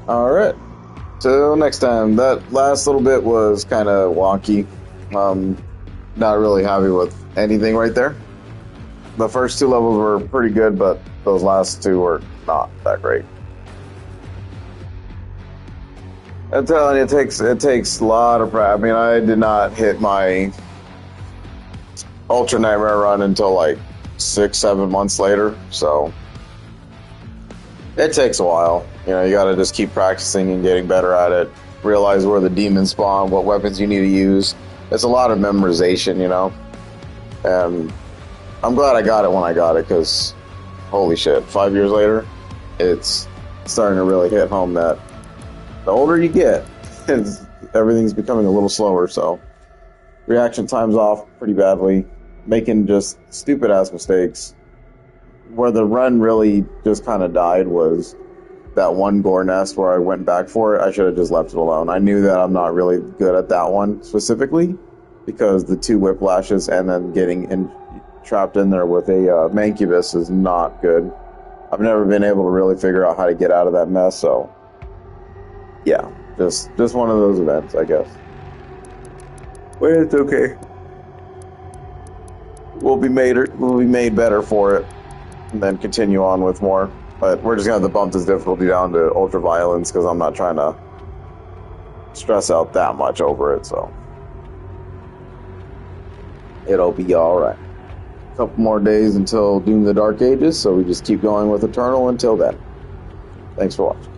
Alright. Till next time. That last little bit was kind of wonky. Not really happy with anything right there. The first two levels were pretty good, but those last two were not that great. I'm telling you, it takes a lot of practice. I mean, I did not hit my Ultra Nightmare run until like 6-7 months later, so it takes a while. You know, you gotta just keep practicing and getting better at it. Realize where the demons spawn, what weapons you need to use. It's a lot of memorization, you know. And I'm glad I got it when I got it, because holy shit, 5 years later, it's starting to really hit home that the older you get, everything's becoming a little slower, so reaction time's off pretty badly, making just stupid ass mistakes. Where the run really just kind of died was that one gore nest where I went back for it. I should have just left it alone. I knew that I'm not really good at that one specifically, because the 2 whiplashes and then getting trapped in there with a Mancubus is not good. I've never been able to really figure out how to get out of that mess, so yeah, just one of those events, I guess. But it's okay. We'll be made better for it, and then continue on with more. But we're just gonna have to bump this difficulty down to ultra violence, because I'm not trying to stress out that much over it. So it'll be all right. A couple more days until Doom: The Dark Ages, so we just keep going with Eternal until then. Thanks for watching.